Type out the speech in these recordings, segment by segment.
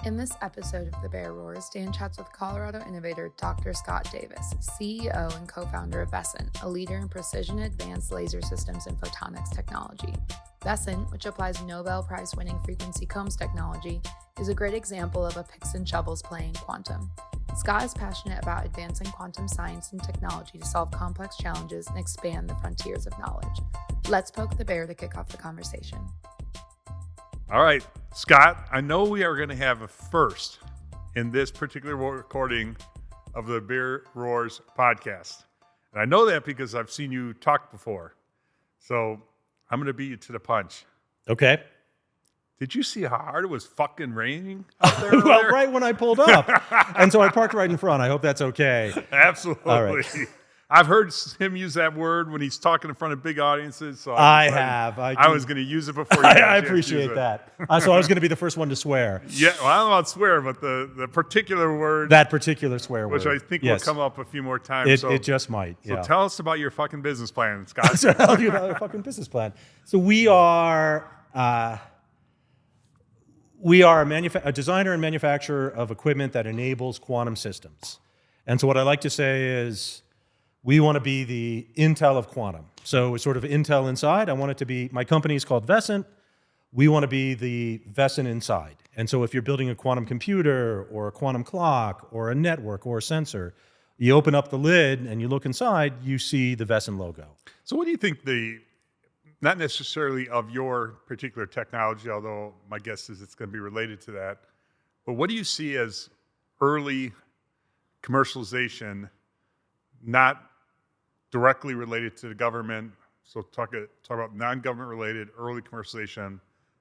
In this episode of The Bear Roars, Dan chats with Colorado innovator Dr. Scott Davis, CEO and co-founder of Vescent, a leader in precision advanced laser systems and photonics technology. Vescent, which applies Nobel Prize-winning frequency combs technology, is a great example of a picks and shovels play in quantum. Scott is passionate about advancing quantum science and technology to solve complex challenges and expand the frontiers of knowledge. Let's poke the bear to kick off the conversation. All right, Scott, I know we are going to have a first in this particular recording of the Bear Roars podcast. And I know that because I've seen you talk before. So I'm going to beat you to the punch. Okay. Did you see how hard it was fucking raining out there? Well, right when I pulled up. And so I parked right in front. I hope that's okay. Absolutely. All right. I've heard him use that word when he's talking in front of big audiences. So I was going to use it before you I appreciate that. So I was going to be the first one to swear. Yeah, well, I don't know about swear, but the particular word. That particular swear which word. Which I think yes. will come up a few more times. It just might. So yeah. tell us about your fucking business plan, Scott. So I'll tell you about our fucking business plan. So we are a designer and manufacturer of equipment that enables quantum systems. And so what I like to say is, we want to be the Intel of quantum. So it's sort of Intel inside. I want it to be, my company is called Vescent. We want to be the Vescent inside. And so if you're building a quantum computer or a quantum clock or a network or a sensor, you open up the lid and you look inside, you see the Vescent logo. So what do you think not necessarily of your particular technology, although my guess is it's going to be related to that, but what do you see as early commercialization, not directly related to the government, so talk about non-government related early commercialization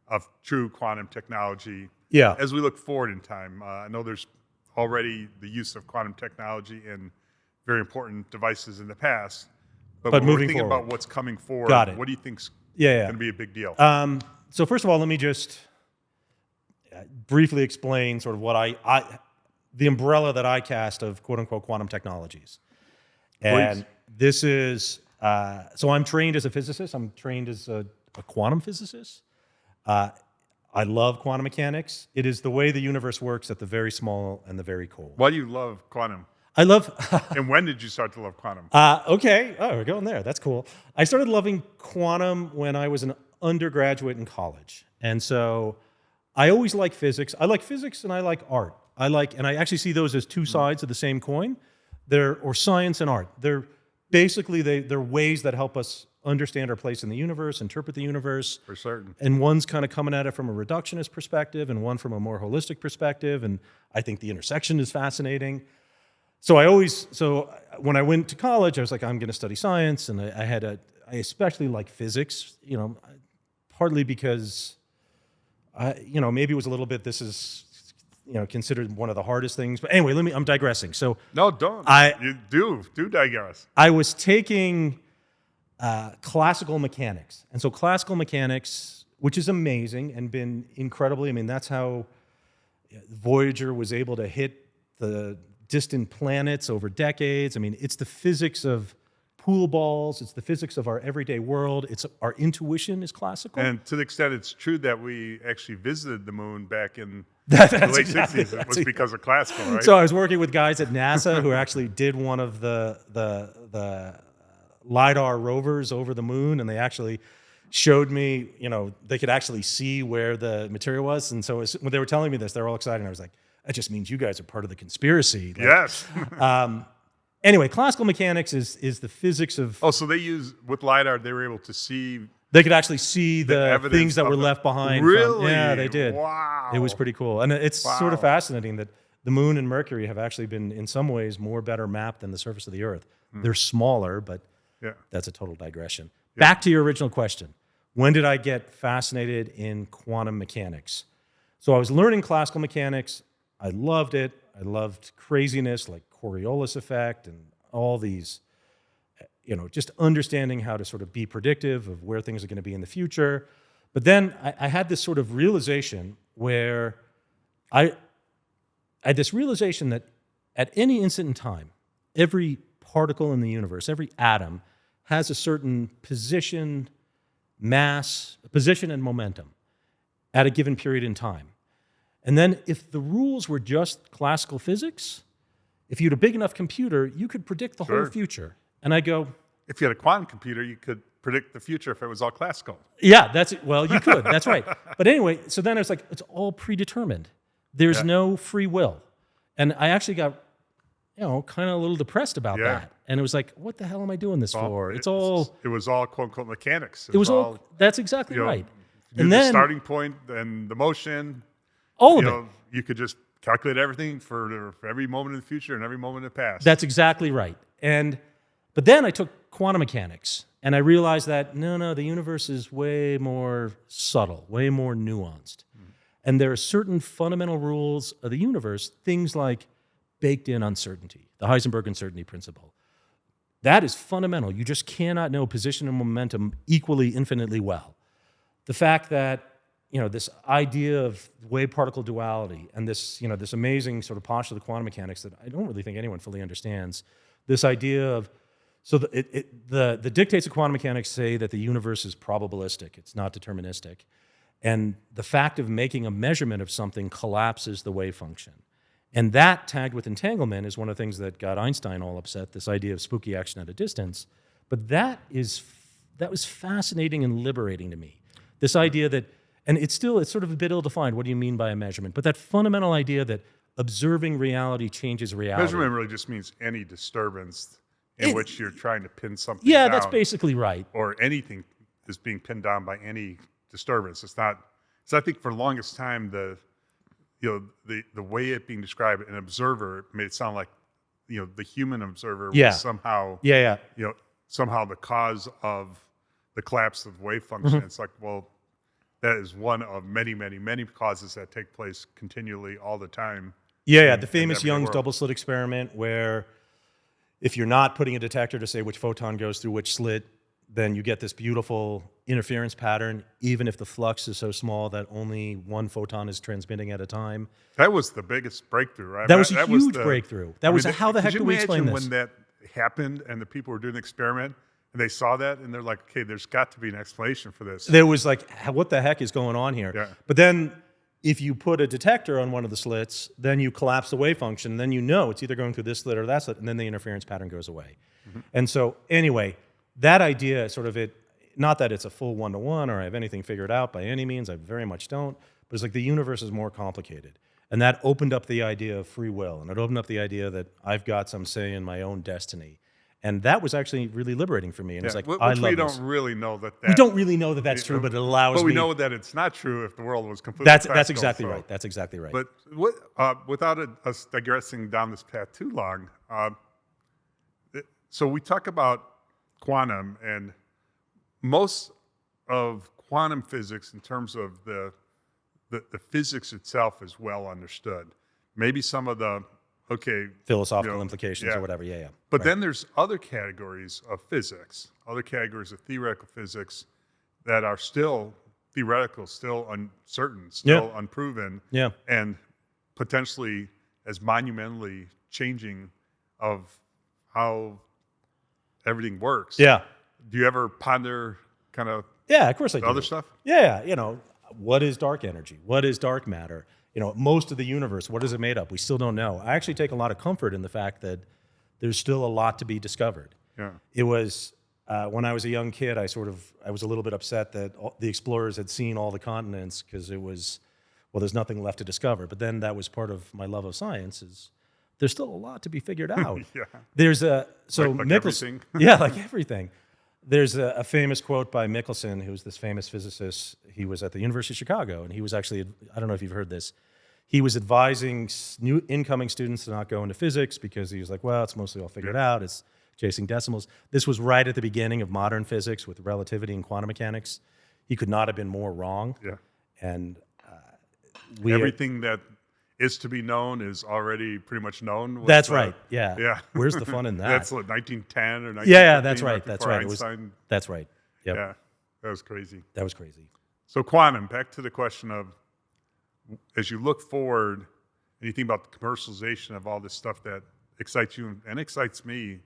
of true quantum technology. Yeah. As we look forward in time, I know there's already the use of quantum technology in very important devices in the past, but when we're thinking about what's coming forward, what do you think's going to be a big deal? So first of all, let me just briefly explain sort of what the umbrella that I cast of quote unquote quantum technologies. And Please. This is, so I'm trained as a physicist. I'm trained as a quantum physicist. I love quantum mechanics. It is the way the universe works at the very small and the very cold. Why do you love quantum? I love... And when did you start to love quantum? Okay. Oh, we're going there. That's cool. I started loving quantum when I was an undergraduate in college. And so I always like physics. I like physics and I like art. And I actually see those as two sides of the same coin. Or science and art. They're ways that help us understand our place in the universe, interpret the universe. For certain. And one's kind of coming at it from a reductionist perspective and one from a more holistic perspective. And I think the intersection is fascinating. So when I went to college, I was like, I'm going to study science. And I especially like physics, partly because, maybe it was a little bit, this is, considered one of the hardest things. But anyway, I'm digressing. So no, don't. You do digress. I was taking classical mechanics. And so classical mechanics, which is amazing and been incredibly, that's how Voyager was able to hit the distant planets over decades. It's the physics of pool balls. It's the physics of our everyday world. Our intuition is classical. And to the extent it's true that we actually visited the moon back in the late 60s, it was because of classical, right? So I was working with guys at NASA who actually did one of the LiDAR rovers over the moon, and they actually showed me, they could actually see where the material was. And so when they were telling me this, they were all excited. And I was like, that just means you guys are part of the conspiracy. Yes. Anyway, classical mechanics is the physics of... Oh, so with LiDAR, they were able to see... They could actually see the things that were left behind. Really? Yeah, they did. Wow. It was pretty cool. And it's sort of fascinating that the moon and Mercury have actually been, in some ways, better mapped than the surface of the Earth. They're smaller, but that's a total digression. Yeah. Back to your original question. When did I get fascinated in quantum mechanics? So I was learning classical mechanics. I loved it. I loved craziness like Coriolis effect and all these, just understanding how to sort of be predictive of where things are going to be in the future. But then I had this sort of realization where I had this realization that at any instant in time, every particle in the universe, every atom has a certain position, mass, position and momentum at a given period in time. And then if the rules were just classical physics, if you had a big enough computer, you could predict the whole future. And I go, if you had a quantum computer, you could predict the future if it was all classical. Yeah, you could. That's right. But anyway, so then it's like, it's all predetermined. There's no free will. And I actually got, kind of a little depressed about that. And it was like, what the hell am I doing this for? It was all quote unquote mechanics. It was all that's exactly right. And then the starting point and the motion, all of it. You could just calculate everything for every moment in the future and every moment in the past. That's exactly right. But then I took quantum mechanics, and I realized that no, the universe is way more subtle, way more nuanced. And there are certain fundamental rules of the universe, things like baked-in uncertainty, the Heisenberg uncertainty principle. That is fundamental. You just cannot know position and momentum equally, infinitely well. The fact that this idea of wave-particle duality and this amazing sort of postulate of quantum mechanics that I don't really think anyone fully understands. This idea of the dictates of quantum mechanics say that the universe is probabilistic; it's not deterministic, and the fact of making a measurement of something collapses the wave function, and that tagged with entanglement is one of the things that got Einstein all upset. This idea of spooky action at a distance, but that was fascinating and liberating to me. This idea that. And it's sort of a bit ill-defined. What do you mean by a measurement? But that fundamental idea that observing reality changes reality. Measurement really just means any disturbance in which you're trying to pin something down. Yeah, that's basically right. Or anything is being pinned down by any disturbance. It's not. So I think for the longest time, the way it being described, an observer made it sound like the human observer was somehow somehow the cause of the collapse of wave function. It's like, well, that is one of many, many, many causes that take place continually all the time. Yeah, the famous Young's double slit experiment, where if you're not putting a detector to say which photon goes through which slit, then you get this beautiful interference pattern, even if the flux is so small that only one photon is transmitting at a time. That was the biggest breakthrough, right? That was a huge breakthrough. How the heck do we explain this? When that happened and the people were doing the experiment, and they saw that, and they're like, okay, there's got to be an explanation for this. There was like, what the heck is going on here? Yeah. But then if you put a detector on one of the slits, then you collapse the wave function, then it's either going through this slit or that slit, and then the interference pattern goes away. And so anyway, that idea not that it's a full one-to-one or I have anything figured out by any means, I very much don't, but it's like the universe is more complicated. And that opened up the idea of free will, and it opened up the idea that I've got some say in my own destiny. And that was actually really liberating for me. And it's like, I love we this. don't really know that. We don't really know that that's true, but it allows me. But we know that it's not true if the world was completely That's exactly right. That's exactly right. But without us digressing down this path too long, so we talk about quantum, and most of quantum physics in terms of the physics itself is well understood. Maybe some of the philosophical implications or whatever, But then there's other categories of physics, other categories of theoretical physics that are still theoretical, still uncertain, still unproven, and potentially as monumentally changing of how everything works. Yeah. Do you ever ponder kind of of course I do. other stuff? Yeah, what is dark energy? What is dark matter? Most of the universe, what is it made of? We still don't know. I actually take a lot of comfort in the fact that there's still a lot to be discovered. Yeah. It was, when I was a young kid, I was a little bit upset that the explorers had seen all the continents because there's nothing left to discover. But then that was part of my love of science is there's still a lot to be figured out. There's like Michelson. like everything. There's a famous quote by Michelson, who's this famous physicist. He was at the University of Chicago, and he was actually, I don't know if you've heard this, he was advising new incoming students to not go into physics because he was like, well, it's mostly all figured out. It's chasing decimals. This was right at the beginning of modern physics with relativity and quantum mechanics. He could not have been more wrong. Yeah. And everything that is to be known is already pretty much known. That's right. Yeah. Yeah. Where's the fun in that? That's what 1910 or 1915. Yeah, that's right. That's right. That's right. Yep. Yeah. That was crazy. That was crazy. So quantum, back to the question of, as you look forward and you think about the commercialization of all this stuff that excites you and excites me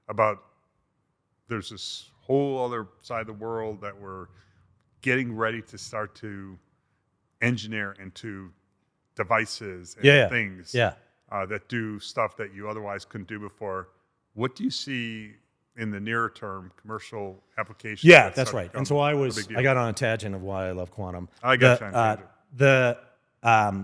about, there's this whole other side of the world that we're getting ready to start to engineer and to devices and things that do stuff that you otherwise couldn't do before. What do you see in the nearer term commercial applications? Yeah, that's right. And so I got on a tangent of why I love quantum. I got you on tangent.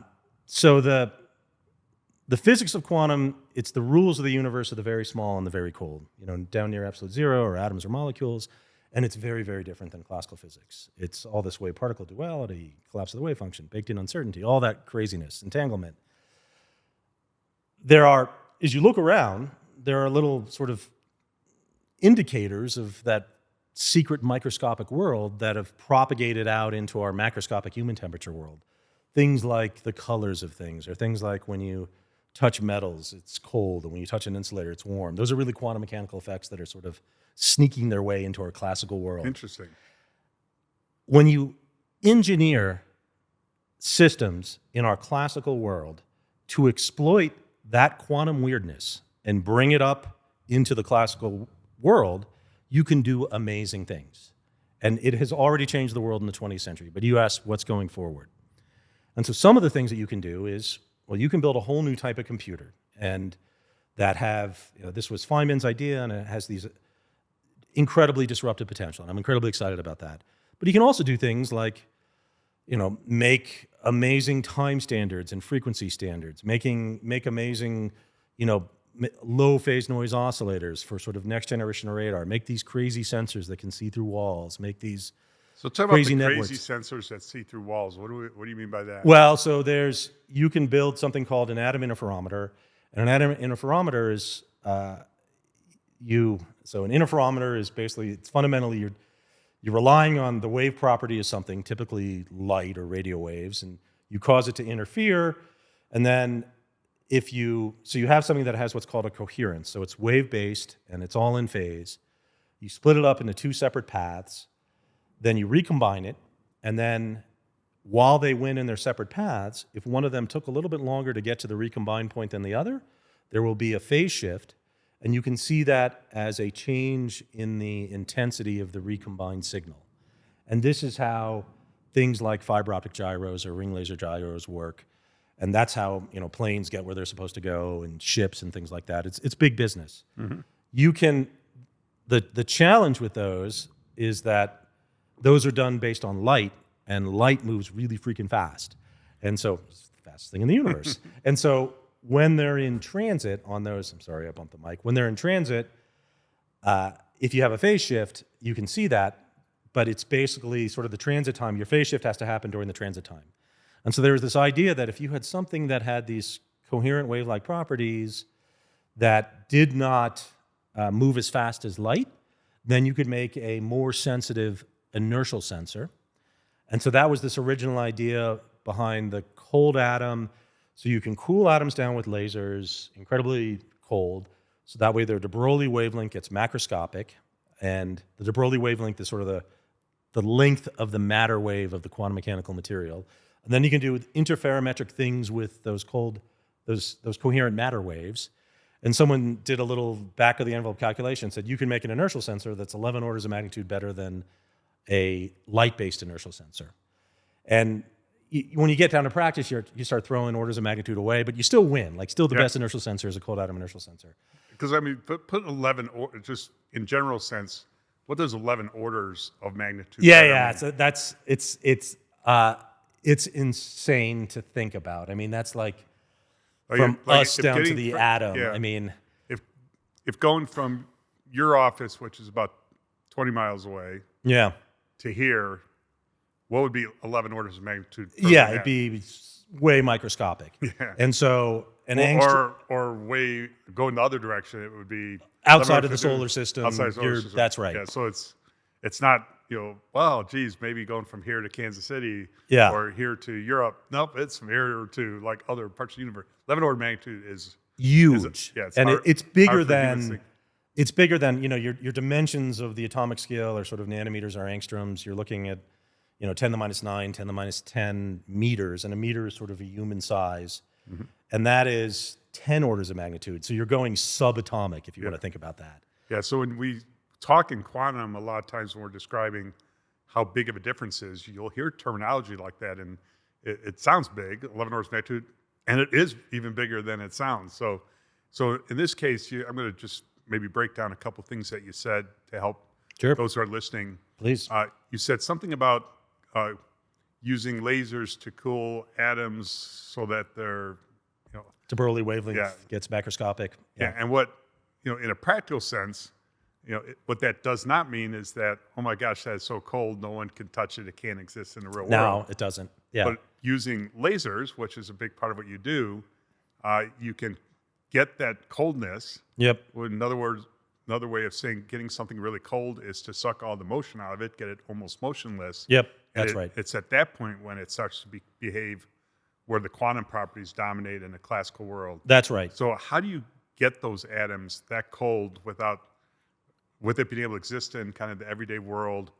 So the physics of quantum, it's the rules of the universe of the very small and the very cold, down near absolute zero, or atoms or molecules. And it's very, very different than classical physics. It's all this wave-particle duality, collapse of the wave function, baked-in uncertainty, all that craziness, entanglement. As you look around, there are little sort of indicators of that secret microscopic world that have propagated out into our macroscopic human temperature world. Things like the colors of things, or things like when you touch metals, it's cold, and when you touch an insulator, it's warm. Those are really quantum mechanical effects that are sort of sneaking their way into our classical world. Interesting. When you engineer systems in our classical world to exploit that quantum weirdness and bring it up into the classical world, you can do amazing things. And it has already changed the world in the 20th century. But you asked what's going forward. And so some of the things that you can do is, you can build a whole new type of computer. And that this was Feynman's idea, and it has these incredibly disruptive potential. And I'm incredibly excited about that. But you can also do things like, make amazing time standards and frequency standards, make amazing, low phase noise oscillators for sort of next generation radar, make these crazy sensors that can see through walls, make these crazy networks. Crazy sensors that see through walls. What do you mean by that? Well, so you can build something called an atom interferometer, and an atom interferometer is So an interferometer is basically, it's fundamentally you're relying on the wave property of something, typically light or radio waves, and you cause it to interfere, and then you have something that has what's called a coherence. So it's wave-based, and it's all in phase. You split it up into two separate paths, then you recombine it, and then while they went in their separate paths, if one of them took a little bit longer to get to the recombined point than the other, there will be a phase shift, and you can see that as a change in the intensity of the recombined signal. And this is how things like fiber optic gyros or ring laser gyros work. And that's how planes get where they're supposed to go, and ships and things like that. It's big business. Mm-hmm. The challenge with those is that those are done based on light, and light moves really freaking fast. And so it's the fastest thing in the universe. And so when they're in transit on those, I'm sorry, I bumped the mic. When they're in transit, if you have a phase shift, you can see that, but it's basically sort of the transit time. Your phase shift has to happen during the transit time. And so there was this idea that if you had something that had these coherent wave-like properties that did not move as fast as light, then you could make a more sensitive inertial sensor. And so that was this original idea behind the cold atom. So you can cool atoms down with lasers, incredibly cold, so that way their de Broglie wavelength gets macroscopic, and the de Broglie wavelength is sort of the length of the matter wave of the quantum mechanical material. And then you can do interferometric things with those coherent matter waves. And someone did a little back of the envelope calculation, said you can make an inertial sensor that's 11 orders of magnitude better than a light-based inertial sensor. And when you get down to practice, you start throwing orders of magnitude away, but you still win. Like, still the best inertial sensor is a cold atom inertial sensor. Because, I mean, put 11, just in general sense, what does 11 orders of magnitude mean? So it's insane to think about. I mean, that's like from us down to the atom. Yeah. I mean, if going from your office, which is about 20 miles away, to here, what would be 11 orders of magnitude? Yeah, it'd be way microscopic. Yeah. And so or way going the other direction, it would be outside of the solar system. Outside the solar system. That's right. Yeah, so it's not, well, geez, maybe going from here to Kansas City or here to Europe. Nope, it's from here to like other parts of the universe. 11 order magnitude is huge. It's bigger than your dimensions of the atomic scale are sort of nanometers or angstroms. You're looking at 10 to the minus 9, 10 to the minus 10 meters, and a meter is sort of a human size. Mm-hmm. And that is 10 orders of magnitude. So you're going subatomic if you want to think about that. Yeah, so when we talk in quantum, a lot of times when we're describing how big of a difference is, you'll hear terminology like that, and it sounds big, 11 orders of magnitude, and it is even bigger than it sounds. So in this case, I'm going to just maybe break down a couple things that you said to help those who are listening. Please. You said something about using lasers to cool atoms so that they're, de Broglie wavelength gets macroscopic. Yeah, and what, in a practical sense, what that does not mean is that, oh my gosh, that's so cold, no one can touch it, it can't exist in the real world. No, it doesn't. Yeah. But using lasers, which is a big part of what you do, you can get that coldness. Yep. In other words, another way of saying getting something really cold is to suck all the motion out of it, get it almost motionless. Yep, that's right. It's at that point when it starts to behave where the quantum properties dominate in the classical world. That's right. So how do you get those atoms that cold with it being able to exist in kind of the everyday world,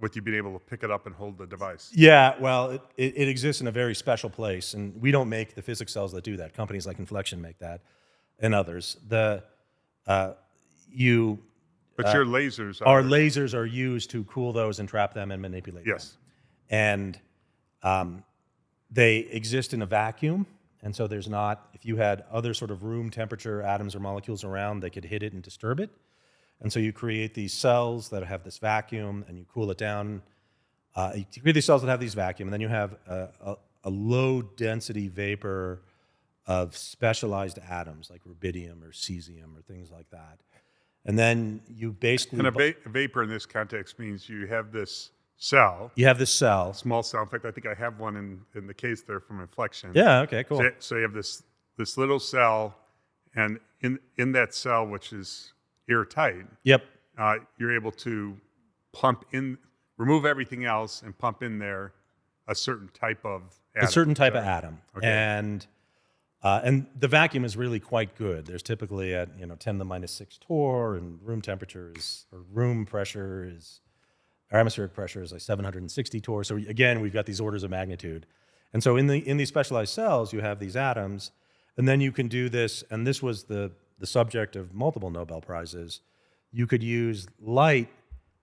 with you being able to pick it up and hold the device? Yeah, well, it exists in a very special place, and we don't make the physics cells that do that. Companies like Inflection make that, and others. But your lasers our lasers are used to cool those and trap them and manipulate them. Yes. And they exist in a vacuum, and so there's not, if you had other sort of room temperature atoms or molecules around, they could hit it and disturb it. And so you create these cells that have this vacuum, and you cool it down. You create these cells that have these vacuum, and then you have a low-density vapor of specialized atoms, like rubidium or cesium or things like that. And then you basically... And a vapor in this context means you have this cell. You have this cell. Small cell. In fact, I think I have one in the case there from Inflection. Yeah, okay, cool. So you have this little cell, and in that cell, which is airtight, yep, you're able to remove everything else and pump in there a certain type of atom. A certain type of atom. Okay. And the vacuum is really quite good. There's typically at 10 to the minus 6 torr, and room temperature or atmospheric pressure is like 760 torr. So again, we've got these orders of magnitude. And so in these specialized cells, you have these atoms, and then you can do this, and this was the subject of multiple Nobel Prizes. You could use light.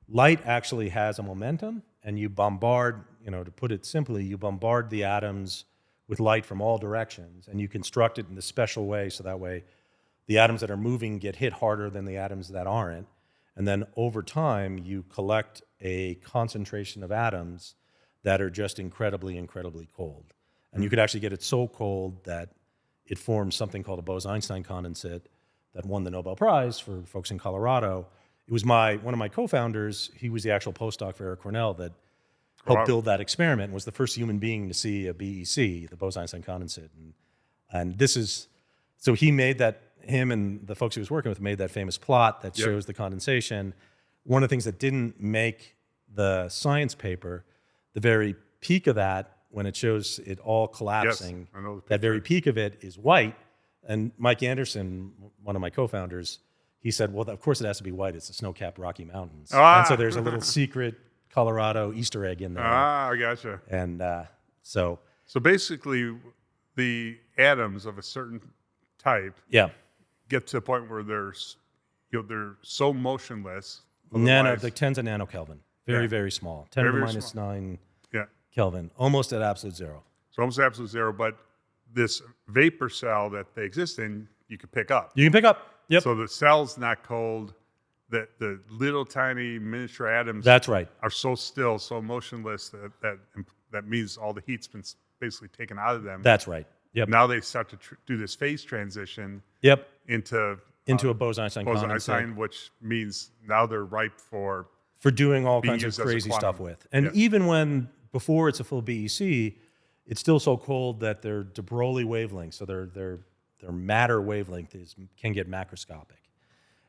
Light actually has a momentum, and you bombard, to put it simply, you bombard the atoms with light from all directions, and you construct it in a special way so that way the atoms that are moving get hit harder than the atoms that aren't. And then over time, you collect a concentration of atoms that are just incredibly, incredibly cold. And you could actually get it so cold that it forms something called a Bose-Einstein condensate that won the Nobel Prize for folks in Colorado. It was one of my co-founders. He was the actual postdoc for Eric Cornell that helped build that experiment, and was the first human being to see a BEC, the Bose-Einstein condensate. And this is, so he made that, him and the folks he was working with made that famous plot that shows the condensation. One of the things that didn't make the science paper, the very peak of that, when it shows it all collapsing, that very peak of it is white. And Mike Anderson, one of my co-founders, he said, well, of course it has to be white. It's the snow-capped Rocky Mountains. And so there's a little secret Colorado Easter egg in there. I gotcha. And so basically, the atoms of a certain type get to a point where they're so motionless. Like tens of nanokelvin. Very, very small. 10 to the minus 9 Kelvin. Almost at absolute zero. So almost absolute zero, but this vapor cell that they exist in, you can pick up. You can pick up. Yep. So the cell's not cold. The little tiny miniature atoms. That's right. Are so still, so motionless that means all the heat's been basically taken out of them. That's right. Yep. Now they start to do this phase transition. Yep. Into a Bose-Einstein condensate, which means now they're ripe for doing all kinds of crazy stuff with. And even before it's a full BEC, it's still so cold that their de Broglie wavelength, so their matter wavelength can get macroscopic.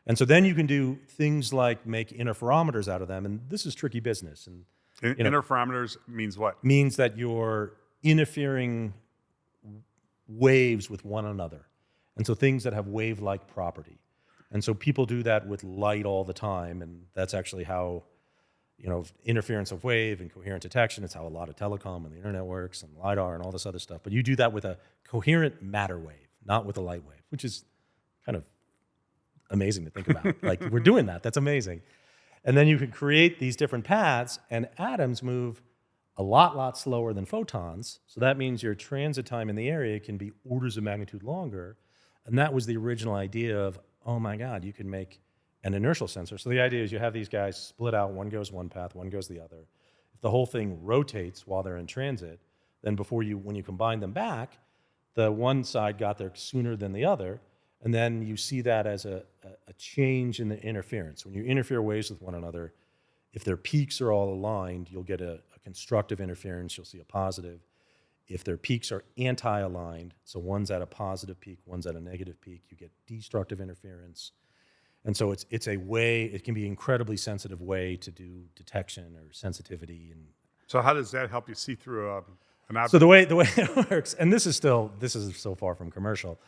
And so then you can do things like make interferometers out of them, and this is tricky business. And interferometers means what? Means that you're interfering waves with one another. And so things that have wave-like property. And so people do that with light all the time, and that's actually how, interference of wave and coherent detection, it's how a lot of telecom and the internet works, and LiDAR and all this other stuff. But you do that with a coherent matter wave, not with a light wave, which is kind of amazing to think about. Like, we're doing that. That's amazing. And then you can create these different paths, and atoms move a lot slower than photons. So that means your transit time in the area can be orders of magnitude longer. And that was the original idea of, oh my God, you can make an inertial sensor. So the idea is you have these guys split out, one goes one path, one goes the other. If the whole thing rotates while they're in transit, then when you combine them back, the one side got there sooner than the other. And then you see that as a change in the interference. When you interfere waves with one another, if their peaks are all aligned, you'll get a constructive interference, you'll see a positive. If their peaks are anti-aligned, so one's at a positive peak, one's at a negative peak, you get destructive interference. And so it's a way, it can be an incredibly sensitive way to do detection or sensitivity. And so how does that help you see through an object? So the way it works, and this is so far from commercial,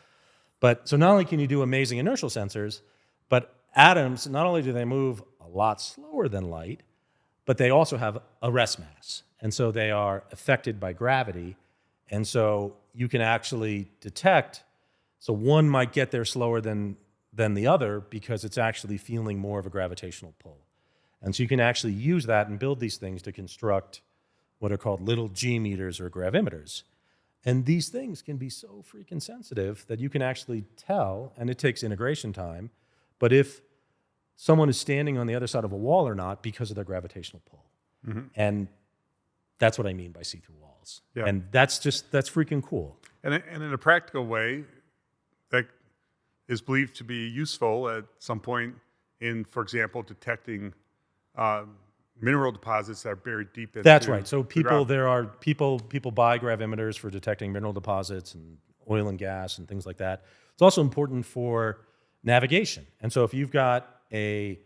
but so not only can you do amazing inertial sensors, but atoms, not only do they move a lot slower than light, but they also have a rest mass. And so they are affected by gravity. And so you can actually detect, so one might get there slower than the other because it's actually feeling more of a gravitational pull. And so you can actually use that and build these things to construct what are called little G meters or gravimeters. And these things can be so freaking sensitive that you can actually tell, and it takes integration time, but if someone is standing on the other side of a wall or not because of their gravitational pull. Mm-hmm. And that's what I mean by see-through walls. Yeah. And that's freaking cool. And in a practical way, that is believed to be useful at some point in, for example, detecting mineral deposits that are buried deep into. That's right. So people buy gravimeters for detecting mineral deposits and oil and gas and things like that. It's also important for navigation. And so if you've got a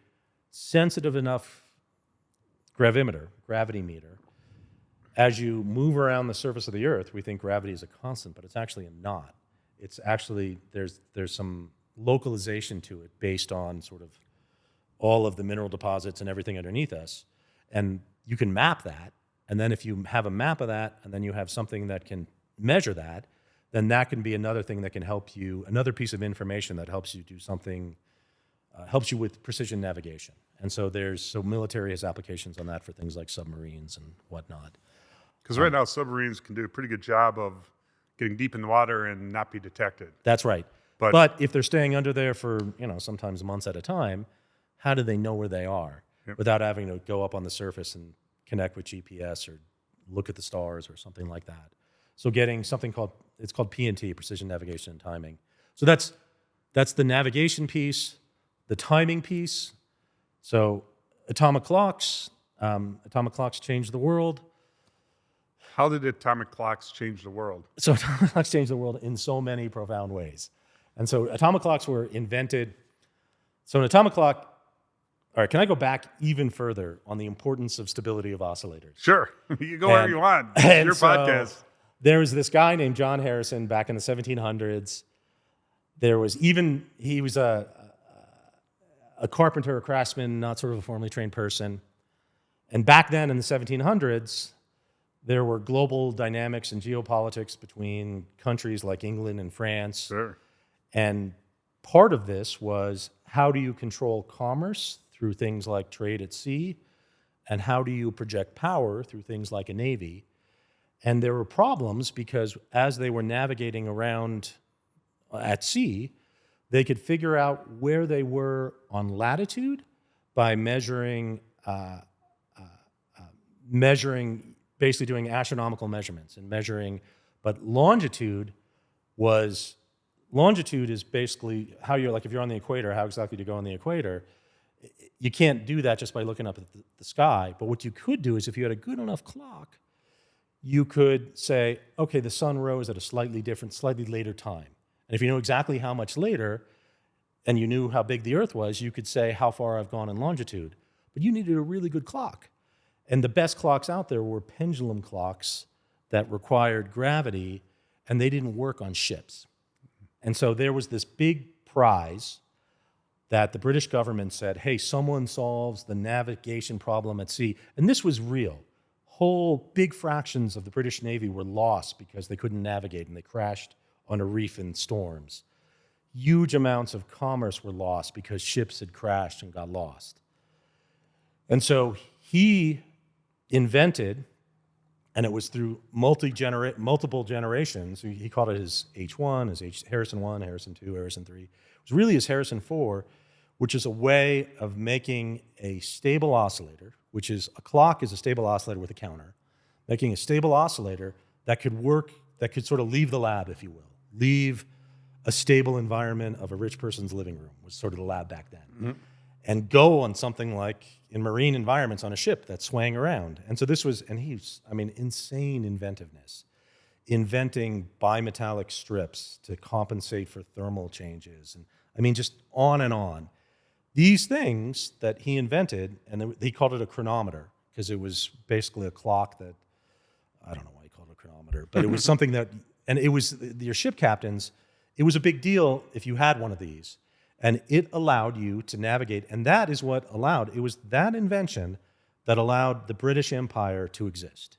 sensitive enough gravity meter, as you move around the surface of the Earth, we think gravity is a constant, but it's actually not. It's actually, there's some localization to it based on sort of all of the mineral deposits and everything underneath us. And you can map that. And then if you have a map of that, and then you have something that can measure that, then that can be another thing that can help you, another piece of information that helps you do something, helps you with precision navigation. And so military has applications on that for things like submarines and whatnot. Because right now submarines can do a pretty good job of getting deep in the water and not be detected. That's right. But if they're staying under there for, sometimes months at a time, how do they know where they are without having to go up on the surface and connect with GPS or look at the stars or something like that? So getting something called P&T, precision navigation and timing. So that's the navigation piece, the timing piece. So atomic clocks changed the world. How did atomic clocks change the world? So atomic clocks changed the world in so many profound ways. And so atomic clocks were invented. So an atomic clock, all right, can I go back even further on the importance of stability of oscillators? Sure. You go wherever you want. It's your podcast. There was this guy named John Harrison back in the 1700s. He was a carpenter, a craftsman, not sort of a formally trained person. And back then in the 1700s, there were global dynamics and geopolitics between countries like England and France. Sure. And part of this was, how do you control commerce through things like trade at sea? And how do you project power through things like a navy? And there were problems because as they were navigating around at sea, they could figure out where they were on latitude by measuring, basically doing astronomical measurements and measuring. But longitude is basically how you're, like if you're on the equator, how exactly to go on the equator. You can't do that just by looking up at the sky. But what you could do is if you had a good enough clock, you could say, okay, the sun rose at a slightly later time. And if you know exactly how much later, and you knew how big the Earth was, you could say how far I've gone in longitude. But you needed a really good clock. And the best clocks out there were pendulum clocks that required gravity, and they didn't work on ships. And so there was this big prize that the British government said, hey, someone solves the navigation problem at sea. And this was real. Whole big fractions of the British Navy were lost because they couldn't navigate and they crashed on a reef in storms. Huge amounts of commerce were lost because ships had crashed and got lost. And so he invented And it was through multiple generations. He called it his H1, his Harrison 1, Harrison 2, Harrison 3. It was really his Harrison 4, which is a way of making a stable oscillator, which is a clock is a stable oscillator with a counter, making a stable oscillator that could work, that could sort of leave the lab, if you will, leave a stable environment of a rich person's living room, was sort of the lab back then, and go on something like in marine environments on a ship that's swaying around. And so this was, and he's, insane inventiveness, inventing bimetallic strips to compensate for thermal changes, and just on and on. These things that he invented, and he called it a chronometer, because it was basically a clock that, I don't know why he called it a chronometer, but it was something that, and it was, your ship captains, it was a big deal if you had one of these. And it allowed you to navigate, and that is what allowed, it was that invention that allowed the British Empire to exist.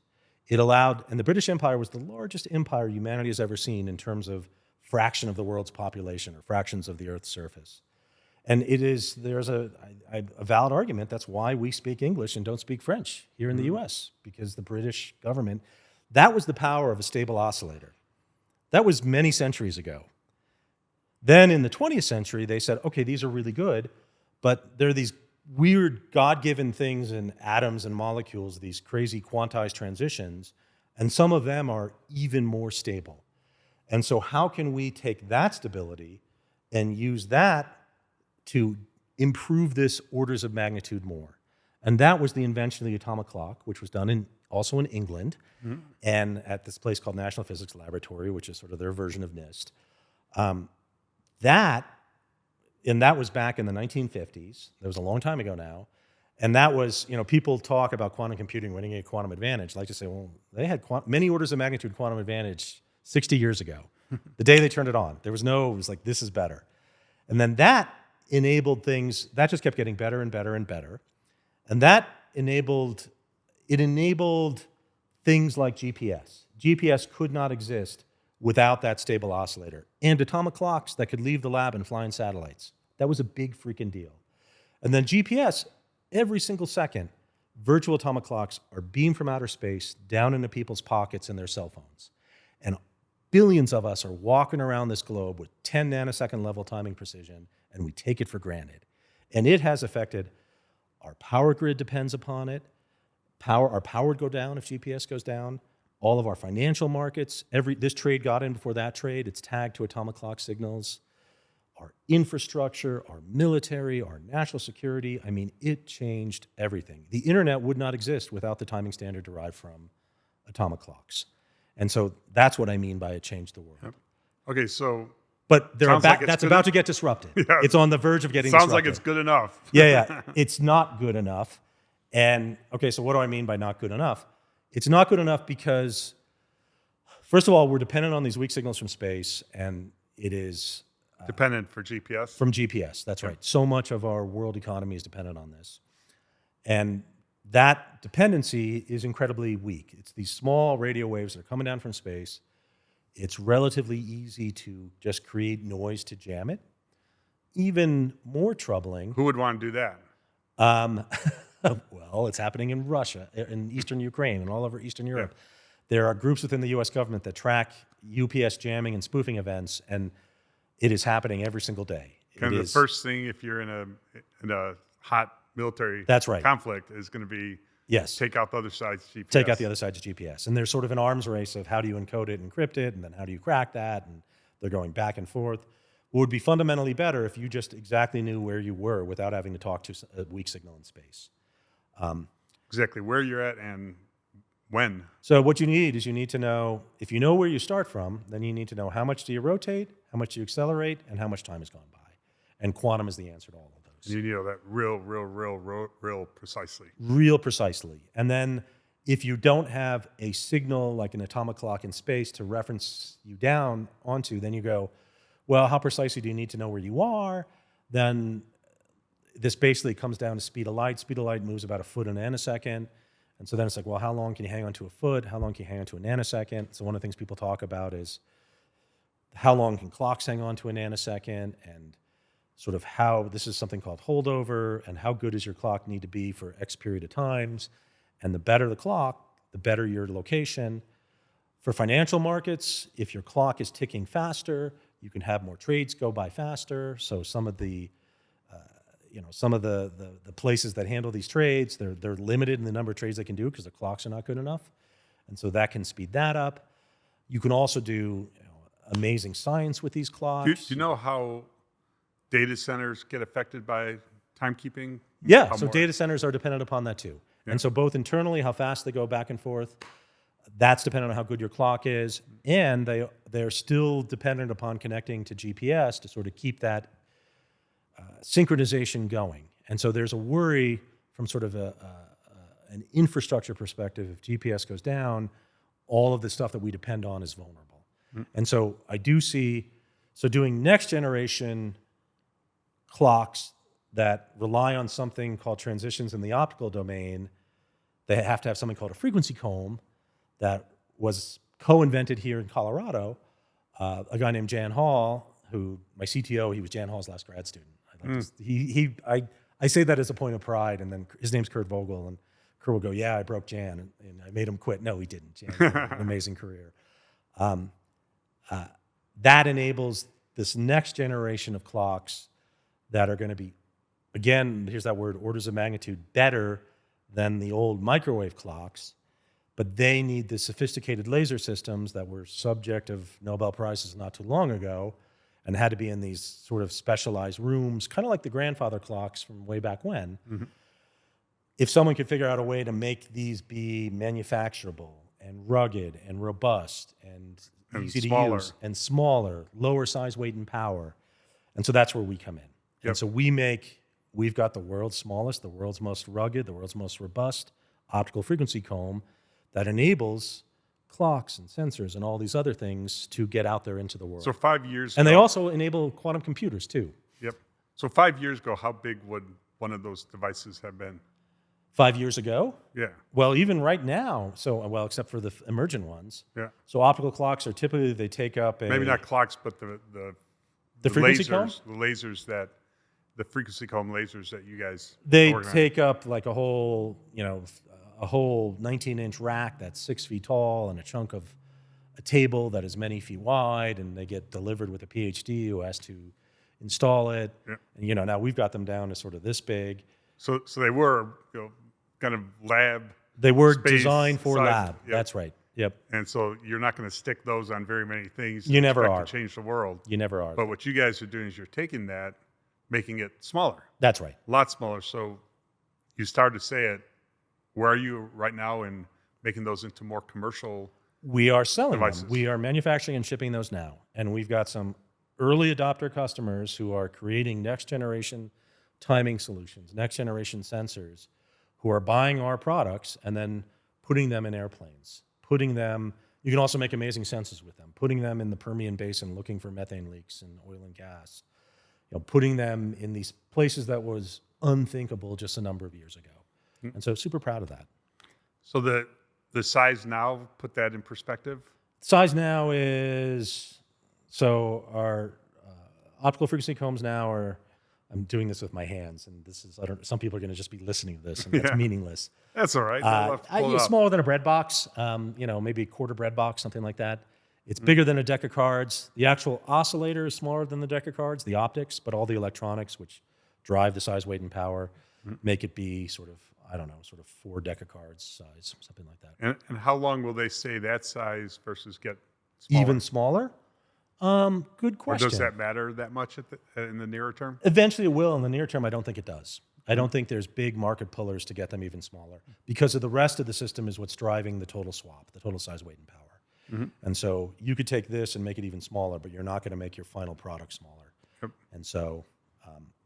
It allowed, and the British Empire was the largest empire humanity has ever seen in terms of fraction of the world's population or fractions of the Earth's surface. And there's a valid argument that's why we speak English and don't speak French here in the US, because the British government, that was the power of a stable oscillator. That was many centuries ago. Then in the 20th century, they said, okay, these are really good, but there are these weird God-given things in atoms and molecules, these crazy quantized transitions, and some of them are even more stable. And so how can we take that stability and use that to improve this orders of magnitude more? And that was the invention of the atomic clock, which was done also in England, and at this place called National Physics Laboratory, which is sort of their version of NIST. That was back in the 1950s. That was a long time ago now. And that was, people talk about quantum computing winning a quantum advantage. I like to say, well, they had many orders of magnitude quantum advantage 60 years ago. The day they turned it on, it was like, this is better. And then that enabled things, that just kept getting better and better and better. And that enabled things like GPS. GPS could not exist without that stable oscillator, and atomic clocks that could leave the lab and fly in satellites. That was a big freaking deal. And then GPS, every single second, virtual atomic clocks are beamed from outer space down into people's pockets and their cell phones. And billions of us are walking around this globe with 10 nanosecond level timing precision, and we take it for granted. And it has affected our power grid depends upon it. Our power would go down if GPS goes down. All of our financial markets, this trade got in before that trade, it's tagged to atomic clock signals. Our infrastructure, our military, our national security, it changed everything. The internet would not exist without the timing standard derived from atomic clocks. And so that's what I mean by it changed the world. Yep. Okay, so... But that's about to get disrupted. Yeah. It's on the verge of getting disrupted. Sounds like it's good enough. Yeah. It's not good enough. And, okay, so what do I mean by not good enough? It's not good enough because, first of all, we're dependent on these weak signals from space, and it is... dependent for GPS? From GPS, that's right. So much of our world economy is dependent on this. And that dependency is incredibly weak. It's these small radio waves that are coming down from space. It's relatively easy to just create noise to jam it. Even more troubling... Who would want to do that? Well, it's happening in Russia, in eastern Ukraine, and all over Eastern Europe. Yeah. There are groups within the U.S. government that track UPS jamming and spoofing events, and it is happening every single day. The first thing, if you're in a hot military conflict, is going to be take out the other side's GPS. Take out the other side's GPS. And there's sort of an arms race of how do you encode it and encrypt it, and then how do you crack that, and they're going back and forth. What would be fundamentally better if you just exactly knew where you were without having to talk to a weak signal in space. Exactly where you're at and when. So what you need is you need to know, if you know where you start from, then you need to know how much do you rotate, how much do you accelerate, and how much time has gone by. And quantum is the answer to all of those. And you know that real precisely. Real precisely. And then if you don't have a signal like an atomic clock in space to reference you down onto, then you go, well, how precisely do you need to know where you are? Then this basically comes down to speed of light. Speed of light moves about a foot a nanosecond. And so then it's like, well, how long can you hang on to a foot? How long can you hang on to a nanosecond? So one of the things people talk about is how long can clocks hang on to a nanosecond, and sort of how this is something called holdover, and how good does your clock need to be for X period of times. And the better the clock, the better your location. For financial markets, if your clock is ticking faster, you can have more trades go by faster. So some of the the places that handle these trades, they're limited in the number of trades they can do because the clocks are not good enough. And so that can speed that up. You can also do amazing science with these clocks. Do you know how data centers get affected by timekeeping? Yeah, so data centers are dependent upon that too. Yeah. And so both internally, how fast they go back and forth, that's dependent on how good your clock is. And they're still dependent upon connecting to GPS to sort of keep that synchronization going. And so there's a worry from sort of an infrastructure perspective. If GPS goes down, all of the stuff that we depend on is vulnerable. Mm-hmm. And so I do see, doing next generation clocks that rely on something called transitions in the optical domain, they have to have something called a frequency comb that was co-invented here in Colorado. A guy named Jan Hall, who my CTO, he was Jan Hall's last grad student. I say that as a point of pride, and then his name's Kurt Vogel, and Kurt will go, yeah, I broke Jan, and I made him quit. No, he didn't. Jan had an amazing career. That enables this next generation of clocks that are going to be, again, here's that word, orders of magnitude better than the old microwave clocks, but they need the sophisticated laser systems that were subject of Nobel Prizes not too long ago and had to be in these sort of specialized rooms, kind of like the grandfather clocks from way back when. Mm-hmm. If someone could figure out a way to make these be manufacturable and rugged and robust and easy to use and smaller, lower size, weight, and power. And so that's where we come in. Yep. And so we've got the world's smallest, the world's most rugged, the world's most robust optical frequency comb that enables clocks and sensors and all these other things to get out there into the world. So 5 years ago. And they also enable quantum computers too. Yep. So 5 years ago, how big would one of those devices have been? 5 years ago? Yeah. Well, even right now, except for the emergent ones. Yeah. So optical clocks are typically, they take up maybe not clocks, but the frequency lasers, comb? The frequency comb lasers that you guys They organize. take up like a whole 19-inch rack that's 6 feet tall and a chunk of a table that is many feet wide, and they get delivered with a Ph.D. who has to install it. Yeah. And now we've got them down to sort of this big. So they were kind of lab. They were designed for lab. Yep. That's right. Yep. And so you're not going to stick those on very many things. You never are. To change the world. You never are. But what you guys are doing is you're taking that, making it smaller. That's right. A lot smaller. So you started to say it. Where are you right now in making those into more commercial We are selling devices? Them. We are manufacturing and shipping those now. And we've got some early adopter customers who are creating next generation timing solutions, next generation sensors, who are buying our products and then putting them in airplanes, you can also make amazing sensors with them, putting them in the Permian Basin looking for methane leaks and oil and gas, putting them in these places that was unthinkable just a number of years ago. And so super proud of that. So the size now, put that in perspective? Size now is, our optical frequency combs now are, I'm doing this with my hands, and this is, some people are going to just be listening to this, and that's meaningless. That's all right. Smaller than a bread box, maybe a quarter bread box, something like that. It's bigger than a deck of cards. The actual oscillator is smaller than the deck of cards, the optics, but all the electronics, which drive the size, weight, and power, make it be sort of 4 deck of cards size, something like that. And how long will they stay that size versus get smaller? Even smaller? Good question. Or does that matter that much in the nearer term? Eventually it will. In the near term, I don't think it does. I don't think there's big market pullers to get them even smaller because of the rest of the system is what's driving the total swap, the total size, weight, and power. Mm-hmm. And so you could take this and make it even smaller, but you're not going to make your final product smaller. Yep. And so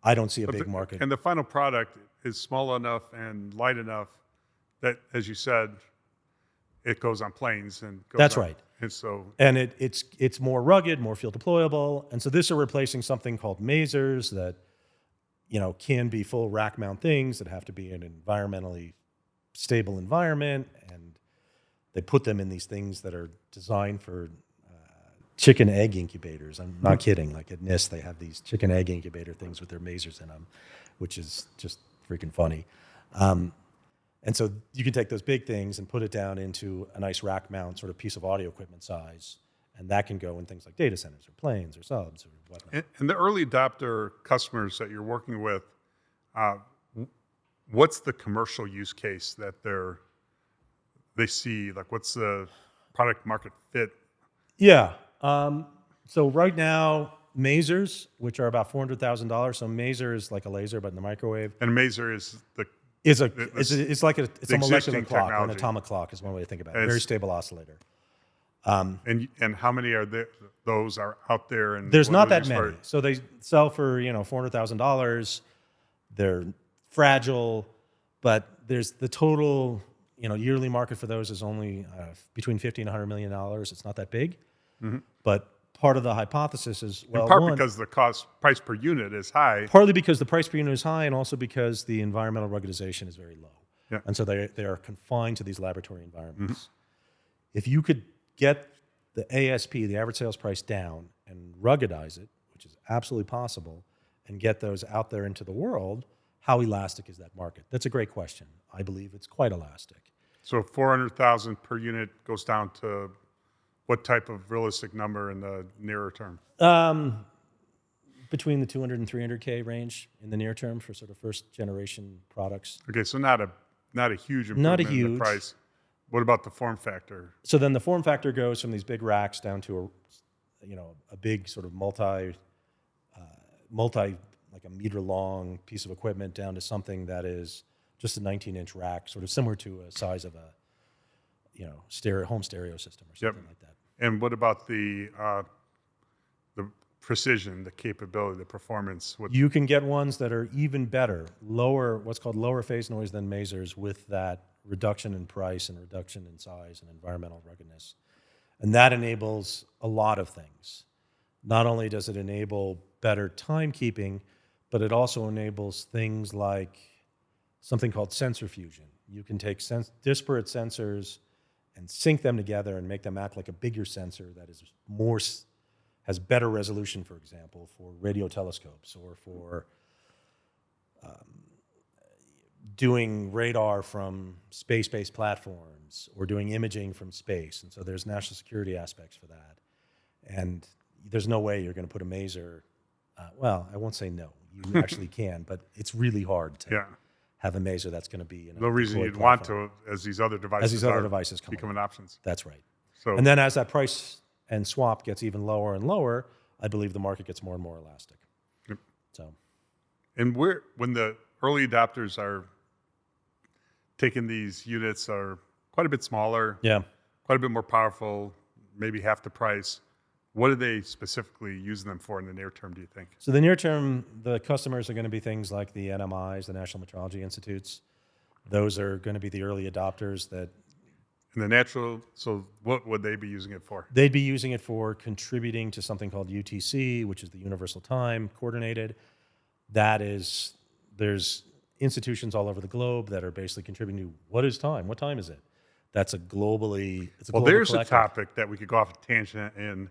I don't see a big market. And the final product is small enough and light enough that, as you said, it goes on planes and goes That's on, right. And it's more rugged, more field deployable, and so this are replacing something called masers that can be full rack mount things that have to be in an environmentally stable environment, and they put them in these things that are designed for chicken egg incubators. I'm not kidding. Like at NIST, they have these chicken egg incubator things with their masers in them, which is just freaking funny. And so you can take those big things and put it down into a nice rack mount sort of piece of audio equipment size. And that can go in things like data centers or planes or subs or whatnot. And the early adopter customers that you're working with, what's the commercial use case that they see? Like, what's the product market fit? Yeah. So right now, masers, which are about $400,000. So maser is like a laser, but in the microwave. And maser is it's like it's a molecular clock technology. or an atomic clock is one way to think about it. Very stable oscillator. And how many are there? Those are out there? And there's not that many. So they sell for $400,000. They're fragile, but there's the total yearly market for those is only between $50 and $100 million. It's not that big, but part of the hypothesis is because the price per unit is high. Partly because the price per unit is high, and also because the environmental ruggedization is very low. Yeah. And so they are confined to these laboratory environments. If you could get the ASP, the average sales price, down and ruggedize it, which is absolutely possible, and get those out there into the world, how elastic is that market? That's a great question. I believe it's quite elastic. So 400,000 per unit goes down to what type of realistic number in the nearer term? Between the 200 and 300K range in the near term for sort of first generation products. Okay, so not a huge improvement in the price. What about the form factor? So then the form factor goes from these big racks down to a big sort of multi like a meter long piece of equipment down to something that is just a 19-inch rack, sort of similar to a size of a home stereo system or something like that. And what about the precision, the capability, the performance? You can get ones that are even better, what's called lower phase noise than masers, with that reduction in price and reduction in size and environmental ruggedness. And that enables a lot of things. Not only does it enable better timekeeping, but it also enables things like something called sensor fusion. You can take disparate sensors and sync them together and make them act like a bigger sensor that has better resolution, for example, for radio telescopes or for doing radar from space-based platforms or doing imaging from space. And so there's national security aspects for that. And there's no way you're going to put a maser, I won't say no. You actually can, but it's really hard to have a maser that's going to be no reason you'd want to as these other devices become options. That's right. So, and then as that price and swap gets even lower and lower, I believe the market gets more and more elastic. Yep. So, and when the early adopters are taking these units are quite a bit smaller, quite a bit more powerful, maybe half the price. What are they specifically using them for in the near term, do you think? So the near term, the customers are going to be things like the NMIs, the National Metrology Institutes. Those are going to be the early adopters that... So what would they be using it for? They'd be using it for contributing to something called UTC, which is the Universal Time Coordinated. That is, there's institutions all over the globe that are basically contributing to what is time? What time is it? That's it's a global there's collective. A topic that we could go off a tangent in.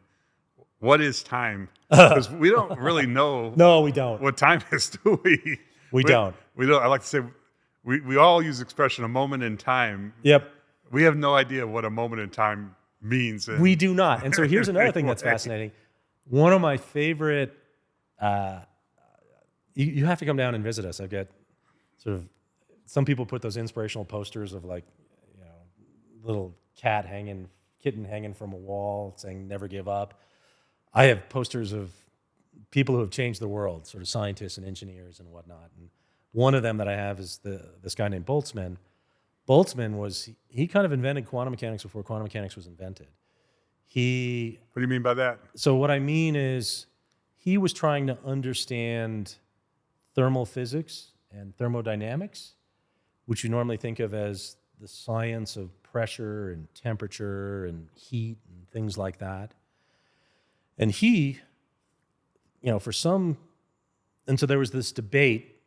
What is time? Because we don't really know. No, we don't. What time is, do we? We don't. We don't. I like to say we all use the expression a moment in time. Yep. We have no idea what a moment in time means. We do not. And so here's another thing that's fascinating. One of my favorite, you have to come down and visit us. I've got some people put those inspirational posters of little kitten hanging from a wall saying never give up. I have posters of people who have changed the world, sort of scientists and engineers and whatnot. And one of them that I have is this guy named Boltzmann. Boltzmann he kind of invented quantum mechanics before quantum mechanics was invented. What do you mean by that? So what I mean is he was trying to understand thermal physics and thermodynamics, which you normally think of as the science of pressure and temperature and heat and things like that. And he, and so there was this debate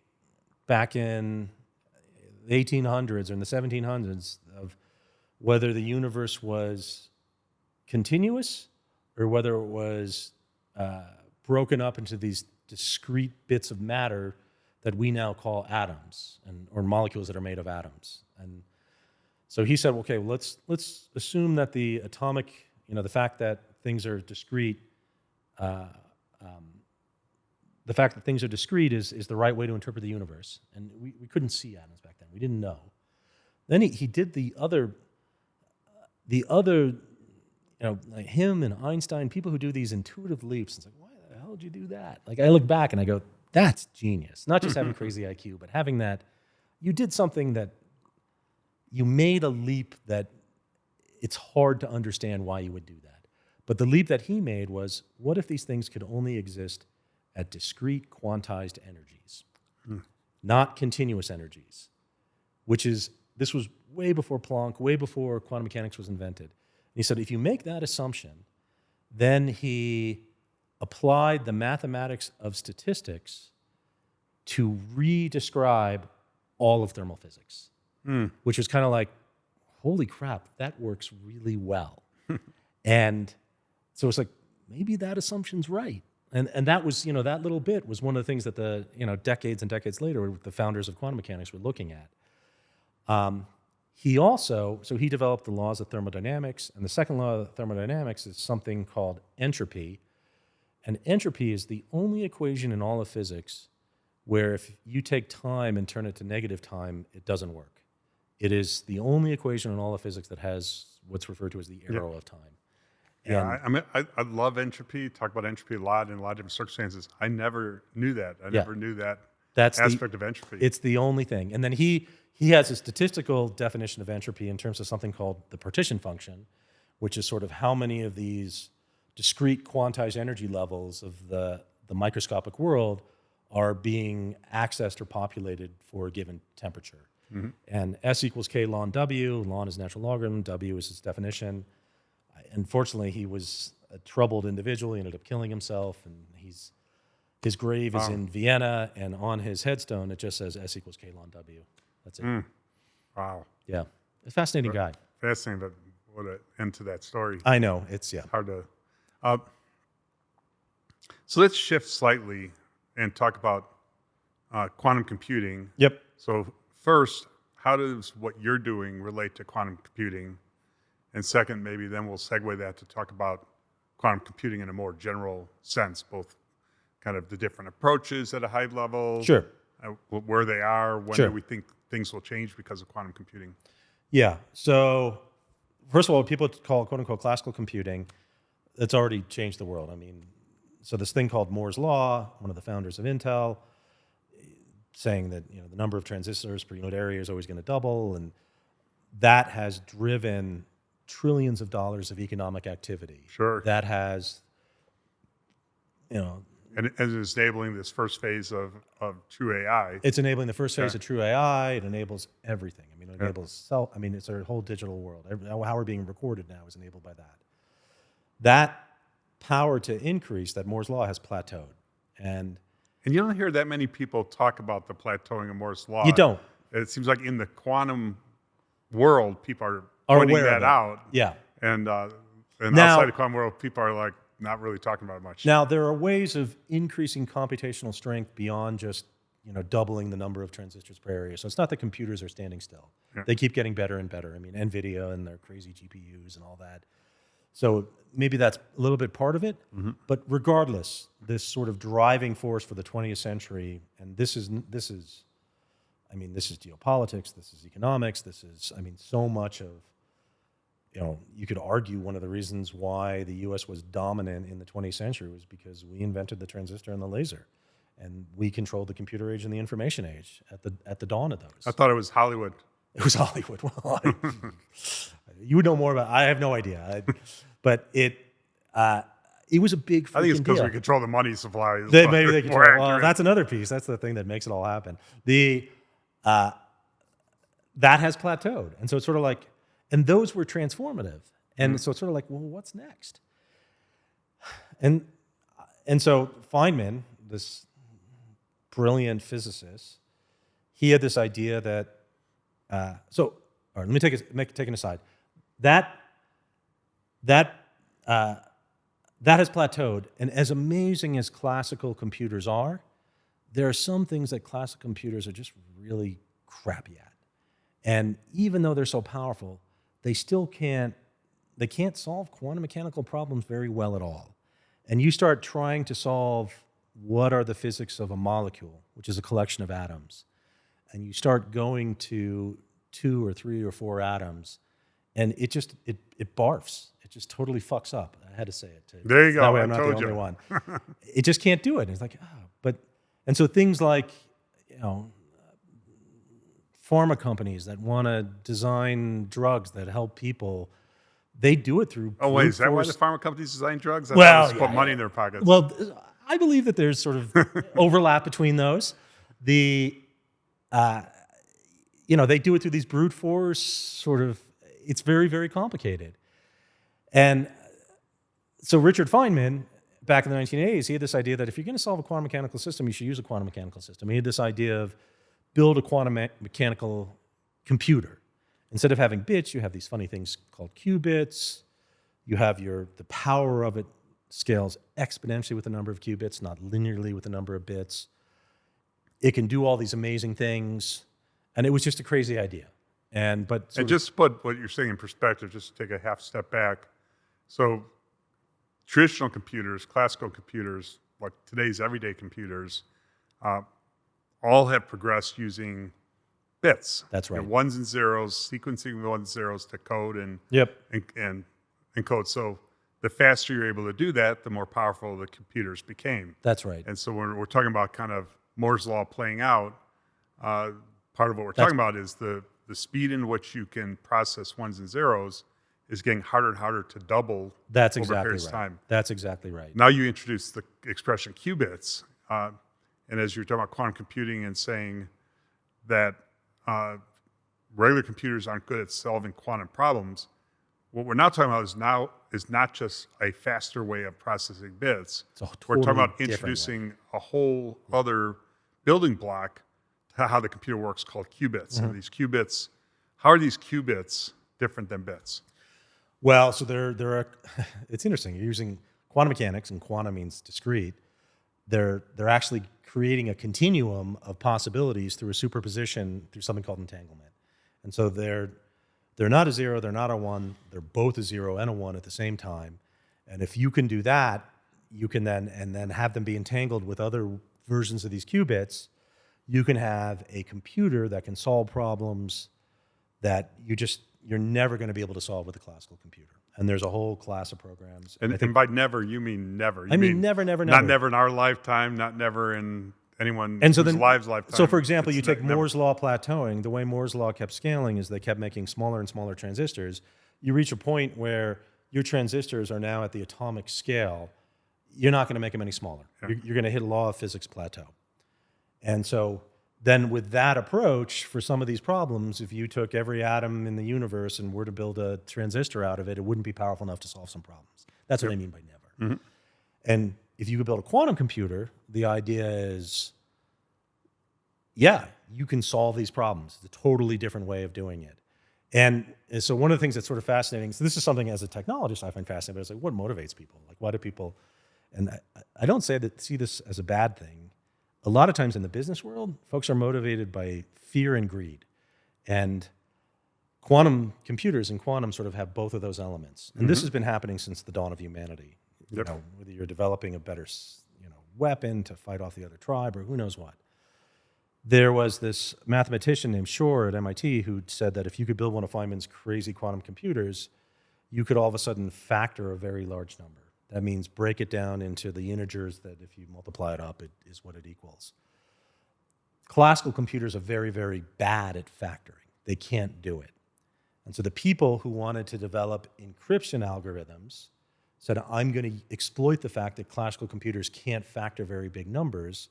back in the 1800s or in the 1700s of whether the universe was continuous or whether it was broken up into these discrete bits of matter that we now call atoms or molecules that are made of atoms. And so he said, okay, well, let's assume that the atomic, the fact that things are discrete, the fact that things are discrete is the right way to interpret the universe. And we couldn't see atoms back then. We didn't know. Then he did the other, like him and Einstein, people who do these intuitive leaps. It's like, why the hell did you do that? Like, I look back and I go, that's genius. Not just having crazy IQ, but having that, you did something that you made a leap that it's hard to understand why you would do that. But the leap that he made was, what if these things could only exist at discrete quantized energies, not continuous energies, this was way before Planck, way before quantum mechanics was invented. And he said, if you make that assumption, then he applied the mathematics of statistics to re-describe all of thermal physics, which was kind of like, holy crap, that works really well. And so it's like, maybe that assumption's right. And that was, that little bit was one of the things that the, decades and decades later, the founders of quantum mechanics were looking at. He developed the laws of thermodynamics, and the second law of thermodynamics is something called entropy. And entropy is the only equation in all of physics where if you take time and turn it to negative time, it doesn't work. It is the only equation in all of physics that has what's referred to as the arrow of time. Yeah, I love entropy, talk about entropy a lot in a lot of different circumstances. I never knew that. I never knew that aspect of entropy. It's the only thing. And then he has a statistical definition of entropy in terms of something called the partition function, which is sort of how many of these discrete quantized energy levels of the microscopic world are being accessed or populated for a given temperature. And S equals K ln W. Ln is natural logarithm. W is its definition. Unfortunately, he was a troubled individual. He ended up killing himself, and his grave is in Vienna, and on his headstone, it just says S equals K ln W. That's it. Wow. Yeah. A fascinating guy. Fascinating, but what an end to that story. I know. It's hard to... so let's shift slightly and talk about quantum computing. Yep. So first, how does what you're doing relate to quantum computing? And second, maybe then we'll segue that to talk about quantum computing in a more general sense, both kind of the different approaches at a high level, sure, where they are, when sure. do we think things will change because of quantum computing? Yeah. So first of all, people call quote unquote classical computing. That's already changed the world. I mean, so this thing called Moore's Law, one of the founders of Intel, saying that the number of transistors per unit area is always going to double, and that has driven trillions of dollars of economic activity. Sure. That has, And it's enabling this first phase of true AI. It's enabling the first phase of true AI. It enables everything. I mean, it enables it's our whole digital world. How we're being recorded now is enabled by that. That power to increase, that Moore's Law has plateaued. And you don't hear that many people talk about the plateauing of Moore's Law. You don't. It seems like in the quantum world, people are pointing that out. Yeah. And now, outside the quantum world, people are like not really talking about it much. Now, there are ways of increasing computational strength beyond just doubling the number of transistors per area. So it's not that computers are standing still. Yeah. They keep getting better and better. I mean, NVIDIA and their crazy GPUs and all that. So maybe that's a little bit part of it. Mm-hmm. But regardless, this sort of driving force for the 20th century, and this is geopolitics, this is economics, this is, so much of, you could argue one of the reasons why the U.S. was dominant in the 20th century was because we invented the transistor and the laser, and we controlled the computer age and the information age at the dawn of those. I thought it was Hollywood. It was Hollywood. Well, you would know more about it. I have no idea. But it was a big freaking deal. I think it's because we control the money supply. Maybe they control. Well, that's another piece. That's the thing that makes it all happen. That has plateaued, and so it's sort of like, and those were transformative, and so it's sort of like, well, what's next? And so Feynman, this brilliant physicist, he had this idea that. All right, let me take an aside. That has plateaued, and as amazing as classical computers are, there are some things that classical computers are just really crappy at. And even though they're so powerful, they can't solve quantum mechanical problems very well at all. And you start trying to solve what are the physics of a molecule, which is a collection of atoms. And you start going to 2 or 3 or 4 atoms, and it barfs. It just totally fucks up. I had to say it too. There you go. That way I'm not the only one. It just can't do it. And it's like, and so things like, pharma companies that want to design drugs that help people, they do it through. Oh wait, is that why the pharma companies design drugs? Put money in their pockets. Well, I believe that there's sort of overlap between those. They do it through these brute force sort of. It's very, very complicated. And so Richard Feynman, back in the 1980s, he had this idea that if you're going to solve a quantum mechanical system, you should use a quantum mechanical system. He had this idea of build a quantum mechanical computer. Instead of having bits, you have these funny things called qubits. You have the power of it scales exponentially with the number of qubits, not linearly with the number of bits. It can do all these amazing things. And it was just a crazy idea. And just to put what you're saying in perspective, just to take a half step back. So traditional computers, classical computers, like today's everyday computers, all have progressed using bits. That's right. Ones and zeros, sequencing ones and zeros to code and code. So the faster you're able to do that, the more powerful the computers became. That's right. And so when we're talking about kind of Moore's law playing out, part of what we're talking about is the speed in which you can process ones and zeros is getting harder and harder to double over a period of time. That's exactly right. Now you introduce the expression qubits, and as you're talking about quantum computing and saying that regular computers aren't good at solving quantum problems, what we're now talking about is not just a faster way of processing bits. We're talking about introducing a whole other building block to how the computer works called qubits. Mm-hmm. And these qubits, how are these qubits different than bits? Well, so they're it's interesting. You're using quantum mechanics, and quantum means discrete. They're actually creating a continuum of possibilities through a superposition through something called entanglement. And so they're not a 0, they're not a 1, they're both a 0 and a 1 at the same time. And if you can do that, you can then have them be entangled with other versions of these qubits. You can have a computer that can solve problems that you're never going to be able to solve with a classical computer. And there's a whole class of programs. And by never, you mean never. I mean never. Not never in our lifetime, not never in anyone's lives lifetime. So for example, you take Moore's law plateauing. The way Moore's law kept scaling is they kept making smaller and smaller transistors. You reach a point where your transistors are now at the atomic scale. You're not going to make them any smaller. Yeah. You're going to hit a law of physics plateau. And so then with that approach, for some of these problems, if you took every atom in the universe and were to build a transistor out of it, it wouldn't be powerful enough to solve some problems. That's what I mean by never. Mm-hmm. And if you could build a quantum computer, the idea is, you can solve these problems. It's a totally different way of doing it. And so one of the things that's sort of fascinating, so this is something as a technologist I find fascinating, but it's like, what motivates people? Like, why do people, and I don't see this as a bad thing. A lot of times in the business world, folks are motivated by fear and greed. And quantum computers and quantum sort of have both of those elements. And this has been happening since the dawn of humanity. You know, whether you're developing a better weapon to fight off the other tribe or who knows what. There was this mathematician named Shor at MIT who said that if you could build one of Feynman's crazy quantum computers, you could all of a sudden factor a very large number. That means break it down into the integers that if you multiply it up, it is what it equals. Classical computers are very, very bad at factoring. They can't do it. And so the people who wanted to develop encryption algorithms said, I'm going to exploit the fact that classical computers can't factor very big numbers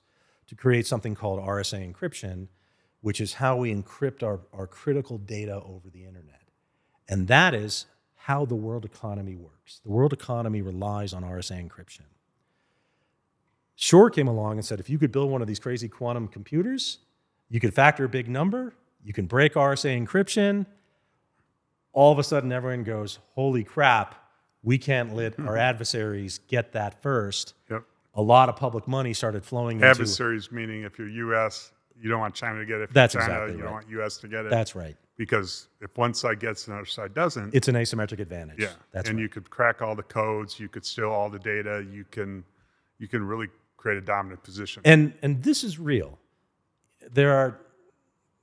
to create something called RSA encryption, which is how we encrypt our critical data over the internet. And that is how the world economy works. The world economy relies on RSA encryption. Shor came along and said, if you could build one of these crazy quantum computers, you could factor a big number, you can break RSA encryption. All of a sudden, everyone goes, holy crap, we can't let our adversaries get that first. Yep. a lot of public money started flowing into... Adversaries, meaning if you're U.S., you don't want China to get it. If That's you're China, exactly you right. don't want U.S. to get it. That's right. Because if one side gets and the other side doesn't... It's an asymmetric advantage. Yeah. That's and right. you could crack all the codes. You could steal all the data. You can really create a dominant position. And this is real. There are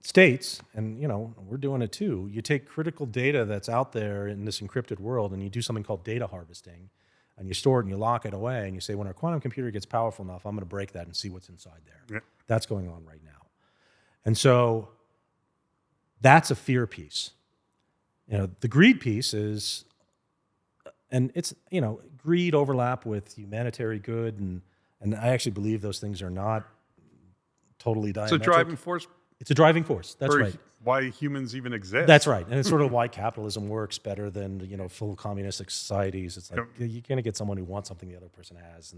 states, and we're doing it too. You take critical data that's out there in this encrypted world, and you do something called data harvesting, and you store it and you lock it away, and you say, when our quantum computer gets powerful enough, I'm going to break that and see what's inside there. Yeah. That's going on right now. And so that's a fear piece. The greed piece is, and it's, greed overlap with humanitarian good, and I actually believe those things are not totally diametric. It's a driving force. It's a driving force. That's right. Why humans even exist. That's right. And it's sort of why capitalism works better than, full communistic societies. It's like you're going to get someone who wants something the other person has.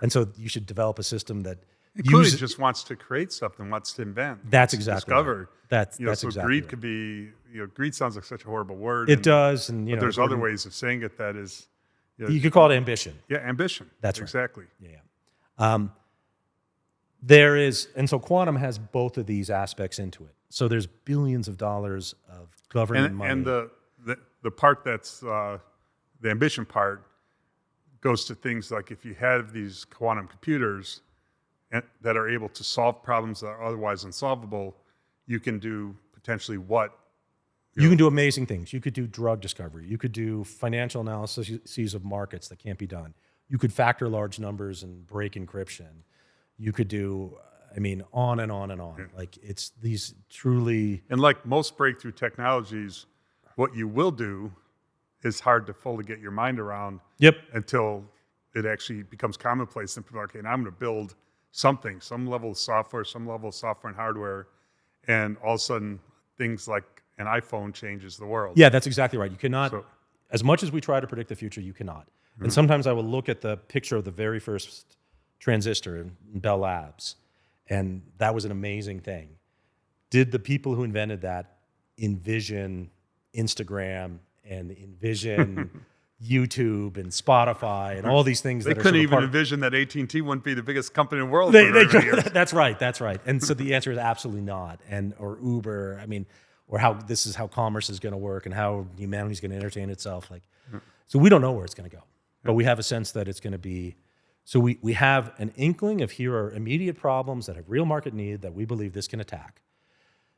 And so you should develop a system that uses... just wants to create something, wants to invent. That's exactly discover. Right. That's so exactly greed right. could be, greed sounds like such a horrible word. It does. And, but there's other ways of saying it that is... you could call it ambition. Yeah, ambition. That's right. Exactly. Yeah. There is, and so quantum has both of these aspects into it. So there's billions of dollars of government money. And the part that's the ambition part goes to things like if you have these quantum computers that are able to solve problems that are otherwise unsolvable, you can do potentially what? You can do amazing things. You could do drug discovery. You could do financial analyses of markets that can't be done. You could factor large numbers and break encryption. You could do, on and on and on. Yeah. Like it's these truly... And like most breakthrough technologies, what you will do is hard to fully get your mind around. Yep. Until it actually becomes commonplace. And people are, okay, now I'm going to build something, some level of software and hardware. And all of a sudden, things like an iPhone changes the world. Yeah, that's exactly right. You cannot, as much as we try to predict the future, you cannot. Mm-hmm. And sometimes I will look at the picture of the very first transistor in Bell Labs, and that was an amazing thing. Did the people who invented that envision Instagram and envision YouTube and Spotify and all these things? They couldn't even envision that AT&T wouldn't be the biggest company in the world. That's right. And so the answer is absolutely not. Or Uber, or how this is how commerce is going to work and how humanity's going to entertain itself. So we don't know where it's going to go, but we have a sense that it's going to be. So we have an inkling of here are immediate problems that have real market need that we believe this can attack.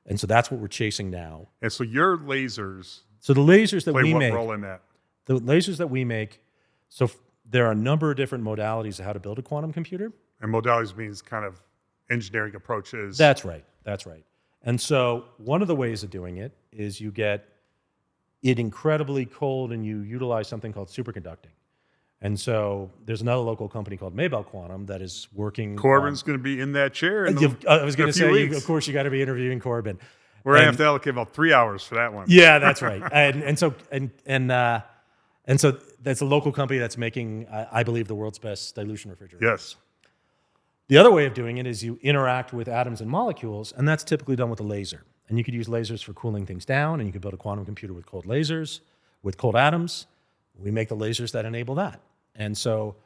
And so that's what we're chasing now. And so your lasers... So the lasers that we play make... what role in that? The lasers that we make... So there are a number of different modalities of how to build a quantum computer. And modalities means kind of engineering approaches. That's right. And so one of the ways of doing it is you get it incredibly cold and you utilize something called superconducting. And so there's another local company called Nobel Quantum that is working... Corbin's going to be in that chair. I was going to say, of course, you got to be interviewing Corbin. We're going to have to allocate about 3 hours for that one. Yeah, that's right. and so that's a local company that's making, I believe, the world's best dilution refrigerators. Yes. The other way of doing it is you interact with atoms and molecules, and that's typically done with a laser. And you could use lasers for cooling things down, and you could build a quantum computer with cold lasers, with cold atoms. We make the lasers that enable that. And so,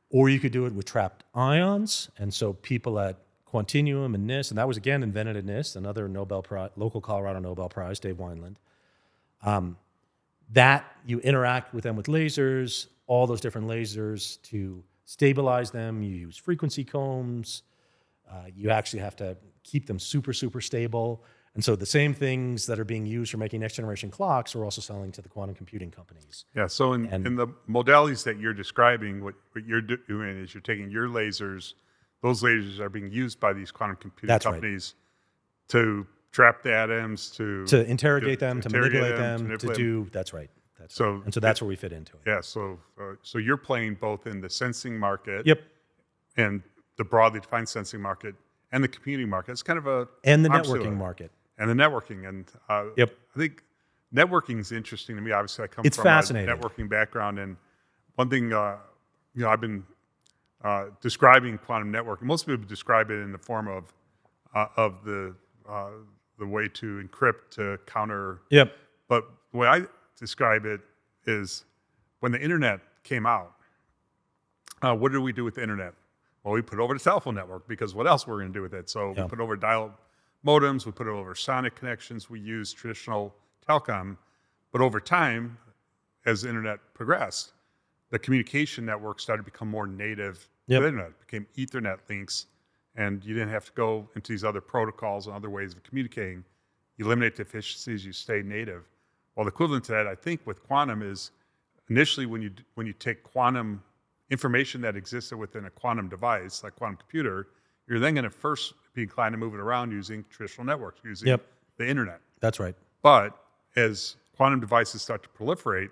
or you could do it with trapped ions. And so people at Quantinuum and NIST, and that was again invented at NIST, another local Colorado Nobel Prize, Dave Wineland. That you interact with them with lasers, all those different lasers to stabilize them. You use frequency combs. You actually have to keep them super, super stable. And so the same things that are being used for making next generation clocks are also selling to the quantum computing companies. Yeah, so in the modalities that you're describing, what you're doing is you're taking your lasers, those lasers are being used by these quantum computing companies to trap the atoms, to interrogate them, to manipulate them, to do, that's right. So that's where we fit into it. Yeah, so you're playing both in the sensing market and the broadly defined sensing market and the computing market. It's kind of and the networking market. And the networking. And I think networking is interesting to me. Obviously, I come from fascinating. a networking background. And one thing, I've been describing quantum networking. Most people describe it in the form of the way to encrypt, to counter. But the way I describe it is when the internet came out, what did we do with the internet? Well, we put it over the telephone network because what else were we going to do with it? So we put it over dial modems, we put it over sonic connections, we used traditional telecom. But over time, as the internet progressed, the communication network started to become more native to the internet. It became Ethernet links, and you didn't have to go into these other protocols and other ways of communicating. You eliminate the efficiencies, you stay native. Well, the equivalent to that, I think, with quantum is initially when you take quantum information that existed within a quantum device, like quantum computer, you're then going to first be inclined to move it around using traditional networks, using the internet. That's right. But as quantum devices start to proliferate,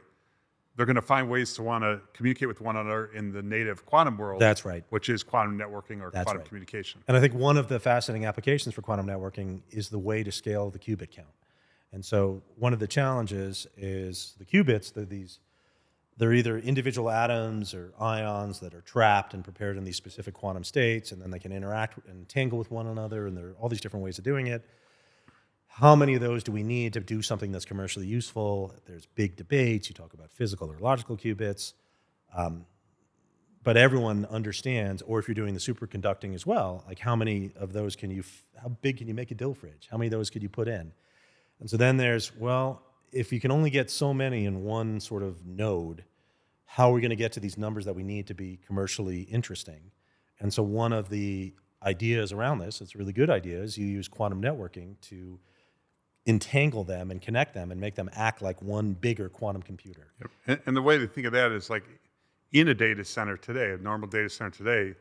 they're going to find ways to want to communicate with one another in the native quantum world. That's right. Which is quantum networking or quantum communication. And I think one of the fascinating applications for quantum networking is the way to scale the qubit count. And so one of the challenges is the qubits, they're either individual atoms or ions that are trapped and prepared in these specific quantum states, and then they can interact and tangle with one another, and there are all these different ways of doing it. How many of those do we need to do something that's commercially useful? There's big debates. You talk about physical or logical qubits. But everyone understands, or if you're doing the superconducting as well, like how many of those how big can you make a dill fridge? How many of those could you put in? And so then there's, well, if you can only get so many in one sort of node, how are we going to get to these numbers that we need to be commercially interesting? And so one of the ideas around this, it's a really good idea, is you use quantum networking to entangle them and connect them and make them act like one bigger quantum computer. And the way to think of that is like in a data center today, a normal data center today,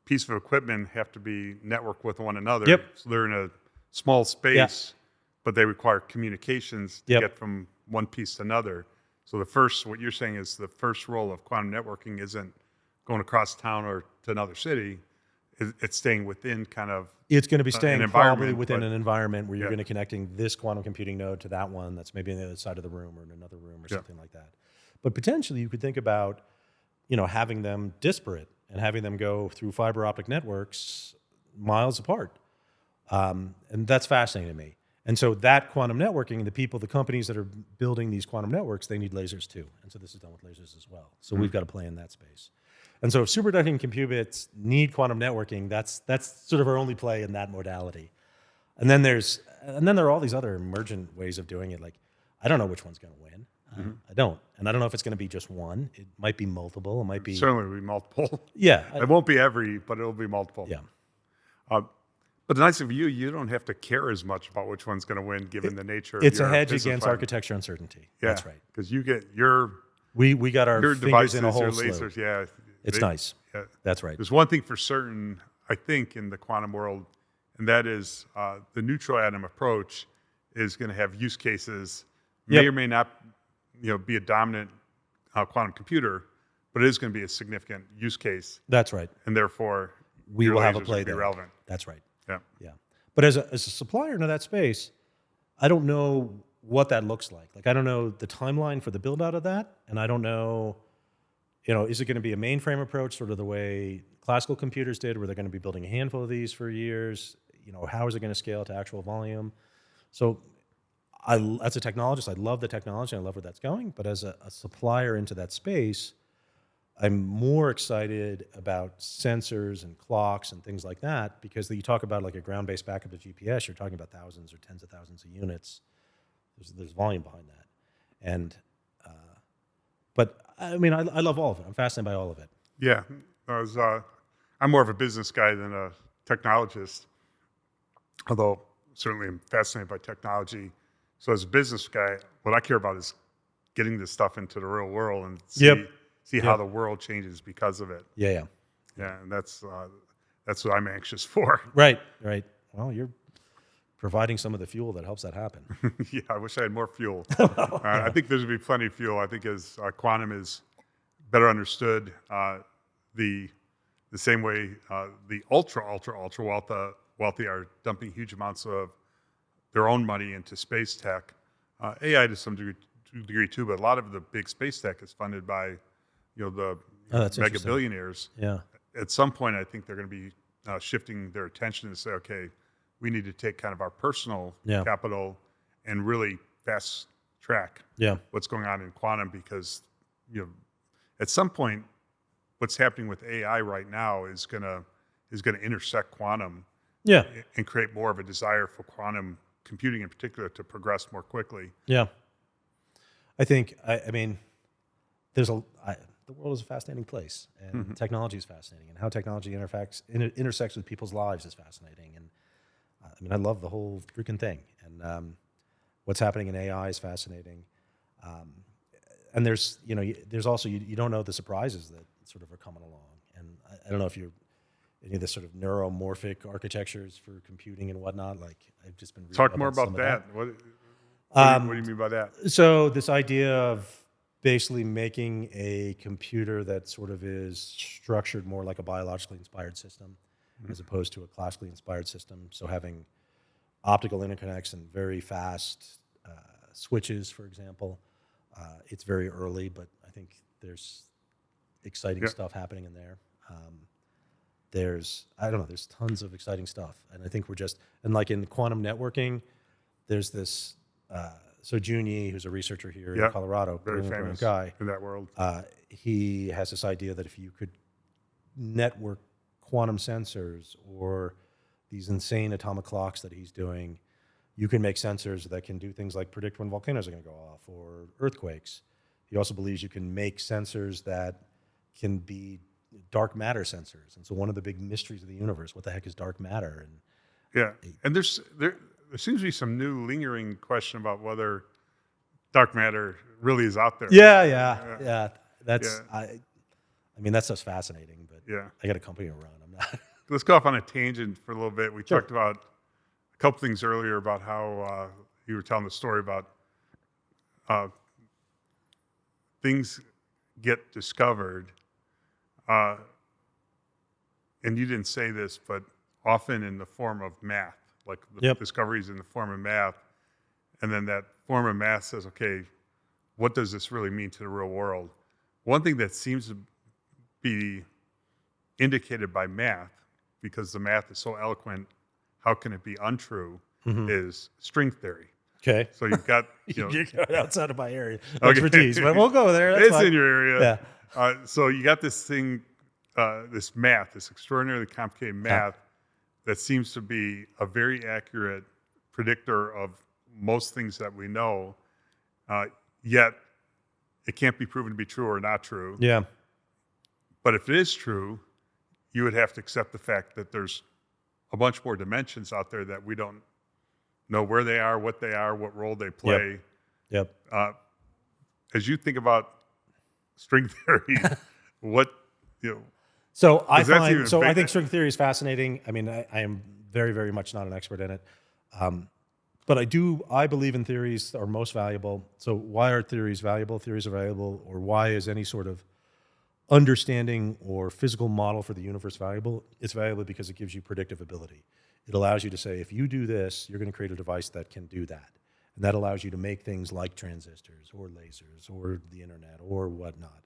pieces of equipment have to be networked with one another. So they're in a small space, but they require communications to get from one piece to another. So what you're saying is the first role of quantum networking isn't going across town or to another city. It's staying within kind of it's going to be staying probably within an environment where you're going to connecting this quantum computing node to that one that's maybe on the other side of the room or in another room or something like that. But potentially you could think about, having them disparate and having them go through fiber optic networks miles apart. And that's fascinating to me. And so that quantum networking, the companies that are building these quantum networks, they need lasers too. And so this is done with lasers as well. So we've got to play in that space. And so if superconducting qubits need quantum networking, that's sort of our only play in that modality. And then there are all these other emergent ways of doing it. Like, I don't know which one's going to win. I don't. And I don't know if it's going to be just one. It might be multiple. It might be... Certainly will be multiple. Yeah. It won't be every, but it'll be multiple. Yeah. But the nice thing for you don't have to care as much about which one's going to win given the nature of it's your a hedge business against plan. architecture uncertainty. Yeah, that's right. Because you get your we got our your fingers devices, in a whole your slew. lasers, It's nice. Yeah. That's right. There's one thing for certain, I think, in the quantum world, and that is the neutral atom approach is going to have use cases, may or may not be a dominant quantum computer, but it is going to be a significant use case. That's right. And therefore, we will have a play there. Relevant. That's right. Yeah. Yeah. But as a supplier into that space, I don't know what that looks like. Like, I don't know the timeline for the build out of that. And I don't know, is it going to be a mainframe approach, sort of the way classical computers did, where they're going to be building a handful of these for years? How is it going to scale to actual volume? So as a technologist, I love the technology. I love where that's going. But as a supplier into that space, I'm more excited about sensors and clocks and things like that, because you talk about like a ground-based backup of GPS, you're talking about thousands or tens of thousands of units. There's volume behind that. And, but I mean, I love all of it. I'm fascinated by all of it. Yeah. I'm more of a business guy than a technologist, although certainly I'm fascinated by technology. So as a business guy, what I care about is getting this stuff into the real world and see how the world changes because of it. Yeah. And that's what I'm anxious for. Right. Well, you're providing some of the fuel that helps that happen. Yeah, I wish I had more fuel. I think there's going to be plenty of fuel. I think as quantum is better understood, the same way the ultra wealthy are dumping huge amounts of their own money into space tech. AI to some degree too, but a lot of the big space tech is funded by the mega billionaires. Yeah. At some point, I think they're going to be shifting their attention to say, okay, we need to take kind of our personal capital and really fast track what's going on in quantum, because at some point, what's happening with AI right now is gonna intersect quantum, Yeah. and create more of a desire for quantum computing in particular to progress more quickly. Yeah. I think, I mean, the world is a fascinating place, and technology is fascinating, and how technology intersects with people's lives is fascinating. And I mean, I love the whole freaking thing. And what's happening in AI is fascinating. And there's also, you don't know the surprises that sort of are coming along. And I don't know if you're any of the sort of neuromorphic architectures for computing and whatnot. Like, I've just been reading Talk more about that. What do you mean by that? So this idea of basically making a computer that sort of is structured more like a biologically inspired system as opposed to a classically inspired system. So having optical interconnects and very fast switches, for example. It's very early, but I think there's exciting stuff happening in there. There's tons of exciting stuff. And I think and like in quantum networking, there's this, so Junyi, who's a researcher here in Colorado, very famous guy in that world. He has this idea that if you could network quantum sensors or these insane atomic clocks that he's doing, you can make sensors that can do things like predict when volcanoes are going to go off or earthquakes. He also believes you can make sensors that can be dark matter sensors. And so one of the big mysteries of the universe, what the heck is dark matter? And there seems to be some new lingering question about whether dark matter really is out there. Yeah. I mean, that's just fascinating, but I got a company to run. I'm not. Let's go off on a tangent for a little bit. We talked about a couple things earlier about how you were telling the story about things get discovered. And you didn't say this, but often in the form of math, like the discoveries in the form of math. And then that form of math says, okay, what does this really mean to the real world? One thing that seems to be indicated by math, because the math is so eloquent, how can it be untrue, is string theory. Okay. So you've got, you're outside of my area expertise, but we'll go there. That's fine. In your area. Yeah. So you got this thing, this math, this extraordinarily complicated math that seems to be a very accurate predictor of most things that we know, yet it can't be proven to be true or not true. Yeah. But if it is true, you would have to accept the fact that there's a bunch more dimensions out there that we don't know where they are, what role they play. Yep. As you think about string theory, So I think string theory is fascinating. I mean, I am very, very much not an expert in it. But I believe in theories are most valuable. So why are theories valuable? Theories are valuable, or why is any sort of understanding or physical model for the universe valuable? It's valuable because it gives you predictability. It allows you to say, if you do this, you're going to create a device that can do that. And that allows you to make things like transistors or lasers or the internet or whatnot.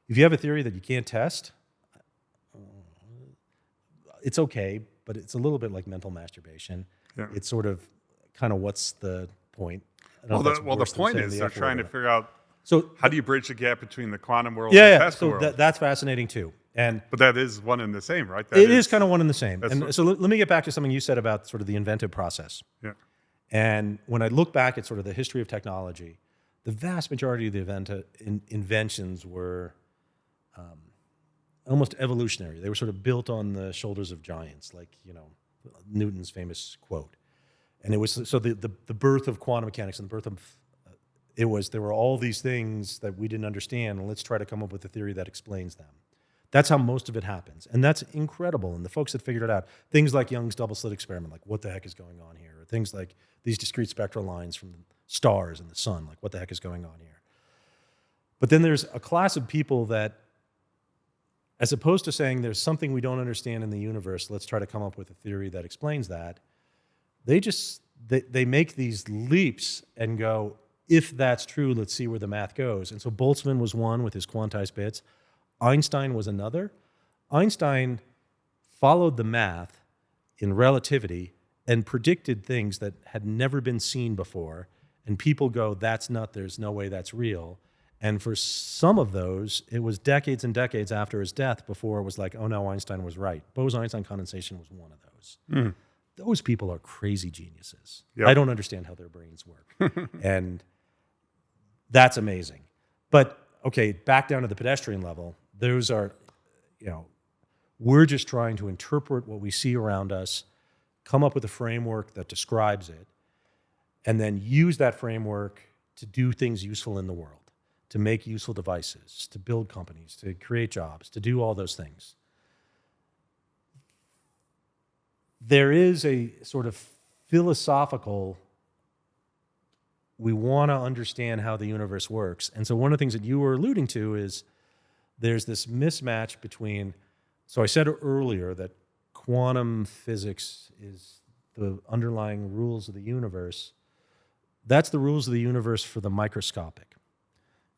If you have a theory that you can't test, it's okay, but it's a little bit like mental masturbation. Yeah. It's sort of kind of what's the point? Well, the point is they're trying to figure out how do you bridge the gap between the quantum world and the classical world? That's fascinating too. But that is one and the same, right? It is kind of one and the same. And so let me get back to something you said about sort of the inventive process. Yeah. And when I look back at sort of the history of technology, the vast majority of the inventions were almost evolutionary. They were sort of built on the shoulders of giants, like, Newton's famous quote. And it was, so the birth of quantum mechanics and the birth of, there were all these things that we didn't understand, and let's try to come up with a theory that explains them. That's how most of it happens. And that's incredible. And the folks that figured it out, things like Young's double slit experiment, like what the heck is going on here? Or things like these discrete spectral lines from stars and the sun, like what the heck is going on here? But then there's a class of people that, as opposed to saying there's something we don't understand in the universe, let's try to come up with a theory that explains that, they make these leaps and go, if that's true, let's see where the math goes. And so Boltzmann was one with his quantized bits. Einstein was another. Einstein followed the math in relativity and predicted things that had never been seen before. And people go, that's not, there's no way that's real. And for some of those, it was decades and decades after his death before it was like, oh no, Einstein was right. Bose-Einstein condensation was one of those. Those people are crazy geniuses. Yep. I don't understand how their brains work. And that's amazing. But okay, back down to the pedestrian level, those are, we're just trying to interpret what we see around us, come up with a framework that describes it, and then use that framework to do things useful in the world, to make useful devices, to build companies, to create jobs, to do all those things. There is a sort of philosophical, we want to understand how the universe works. And so one of the things that you were alluding to is there's this mismatch between, so I said earlier that quantum physics is the underlying rules of the universe. That's the rules of the universe for the microscopic.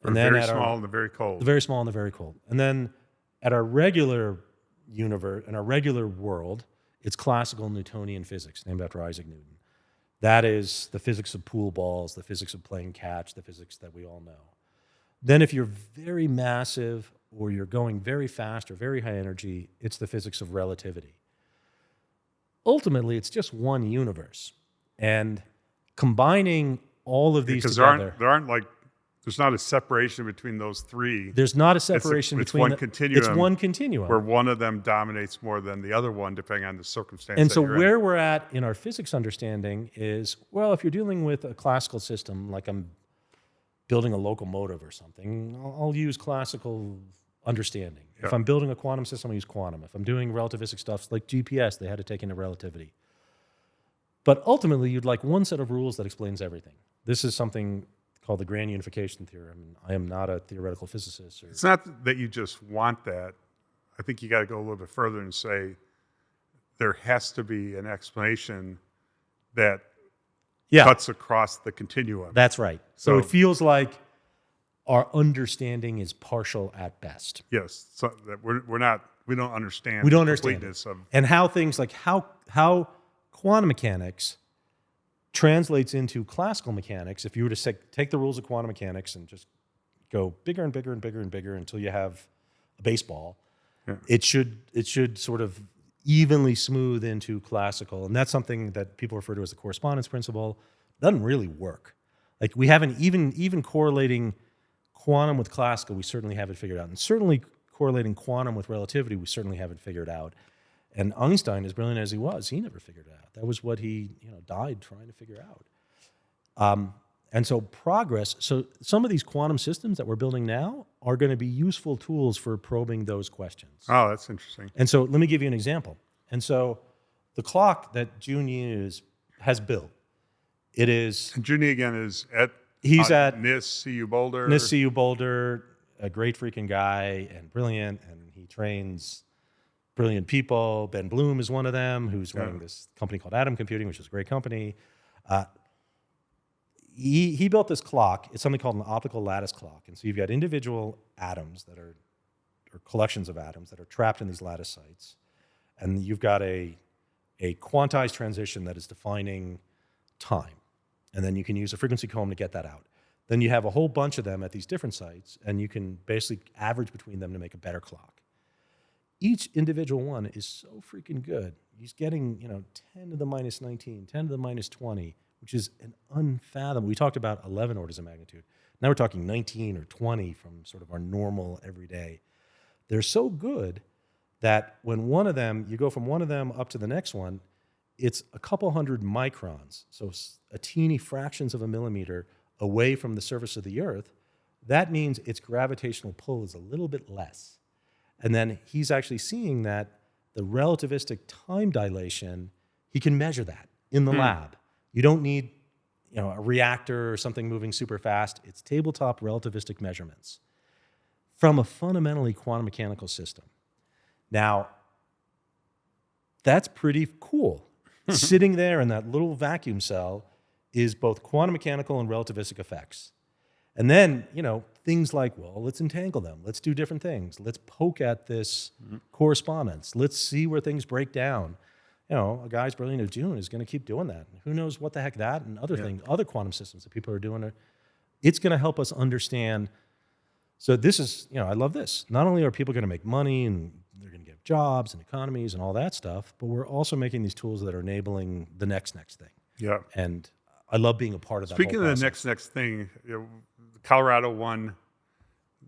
And then very small and the very cold. The very small and the very cold. And then at our regular universe, in our regular world, it's classical Newtonian physics, named after Isaac Newton. That is the physics of pool balls, the physics of playing catch, the physics that we all know. Then if you're very massive or you're going very fast or very high energy, it's the physics of relativity. Ultimately, it's just one universe. And combining all of these together... There's not a separation between those three. There's not a separation between... It's one continuum. It's one continuum. Where one of them dominates more than the other one, depending on the circumstance. And so where we're at in our physics understanding is, well, if you're dealing with a classical system, like I'm building a locomotive or something, I'll use classical understanding. Yeah. If I'm building a quantum system, I'll use quantum. If I'm doing relativistic stuff, like GPS, they had to take into relativity. But ultimately, you'd like one set of rules that explains everything. This is something called the grand unification theorem. I am not a theoretical physicist. It's not that you just want that. I think you got to go a little bit further and say there has to be an explanation that cuts across the continuum. That's right. So it feels like our understanding is partial at best. Yes. So that we don't understand. We don't understand it. And how things like how quantum mechanics translates into classical mechanics. If you were to take the rules of quantum mechanics and just go bigger and bigger and bigger and bigger until you have a baseball, it should sort of evenly smooth into classical. And that's something that people refer to as the correspondence principle. It doesn't really work. Like we haven't even correlating quantum with classical, we certainly haven't figured out. And certainly correlating quantum with relativity, we certainly haven't figured out. And Einstein, as brilliant as he was, he never figured it out. That was what he died trying to figure out. And so so some of these quantum systems that we're building now are going to be useful tools for probing those questions. Oh, that's interesting. And so let me give you an example. And so the clock that Juni has built, it is... And Juni, again, is at... He's at... NIST, CU Boulder. NIST, CU Boulder, a great freaking guy and brilliant, and he trains... brilliant people. Ben Bloom is one of them, who's running this company called Atom Computing, which is a great company. He built this clock. It's something called an optical lattice clock. And so you've got individual atoms or collections of atoms that are trapped in these lattice sites. And you've got a quantized transition that is defining time. And then you can use a frequency comb to get that out. Then you have a whole bunch of them at these different sites, and you can basically average between them to make a better clock. Each individual one is so freaking good. He's getting, 10 to the minus 19, 10 to the minus 20, which is an unfathomable. We talked about 11 orders of magnitude. Now we're talking 19 or 20 from sort of our normal everyday. They're so good that when one of them, you go from one of them up to the next one, it's a couple hundred microns, so a teeny fractions of a millimeter away from the surface of the Earth. That means its gravitational pull is a little bit less. And then he's actually seeing that the relativistic time dilation, he can measure that in the lab. You don't need a reactor or something moving super fast. It's tabletop relativistic measurements from a fundamentally quantum mechanical system. Now, that's pretty cool. Sitting there in that little vacuum cell is both quantum mechanical and relativistic effects. And then, things like, well, let's entangle them. Let's do different things. Let's poke at this correspondence. Let's see where things break down. A guy as brilliant as June is going to keep doing that. Who knows what the heck that and other things, other quantum systems that people are doing. It's going to help us understand So this is, I love this. Not only are people going to make money and they're going to get jobs and economies and all that stuff, but we're also making these tools that are enabling the next thing. Yeah. And I love being a part of that. Speaking of the next thing, Colorado won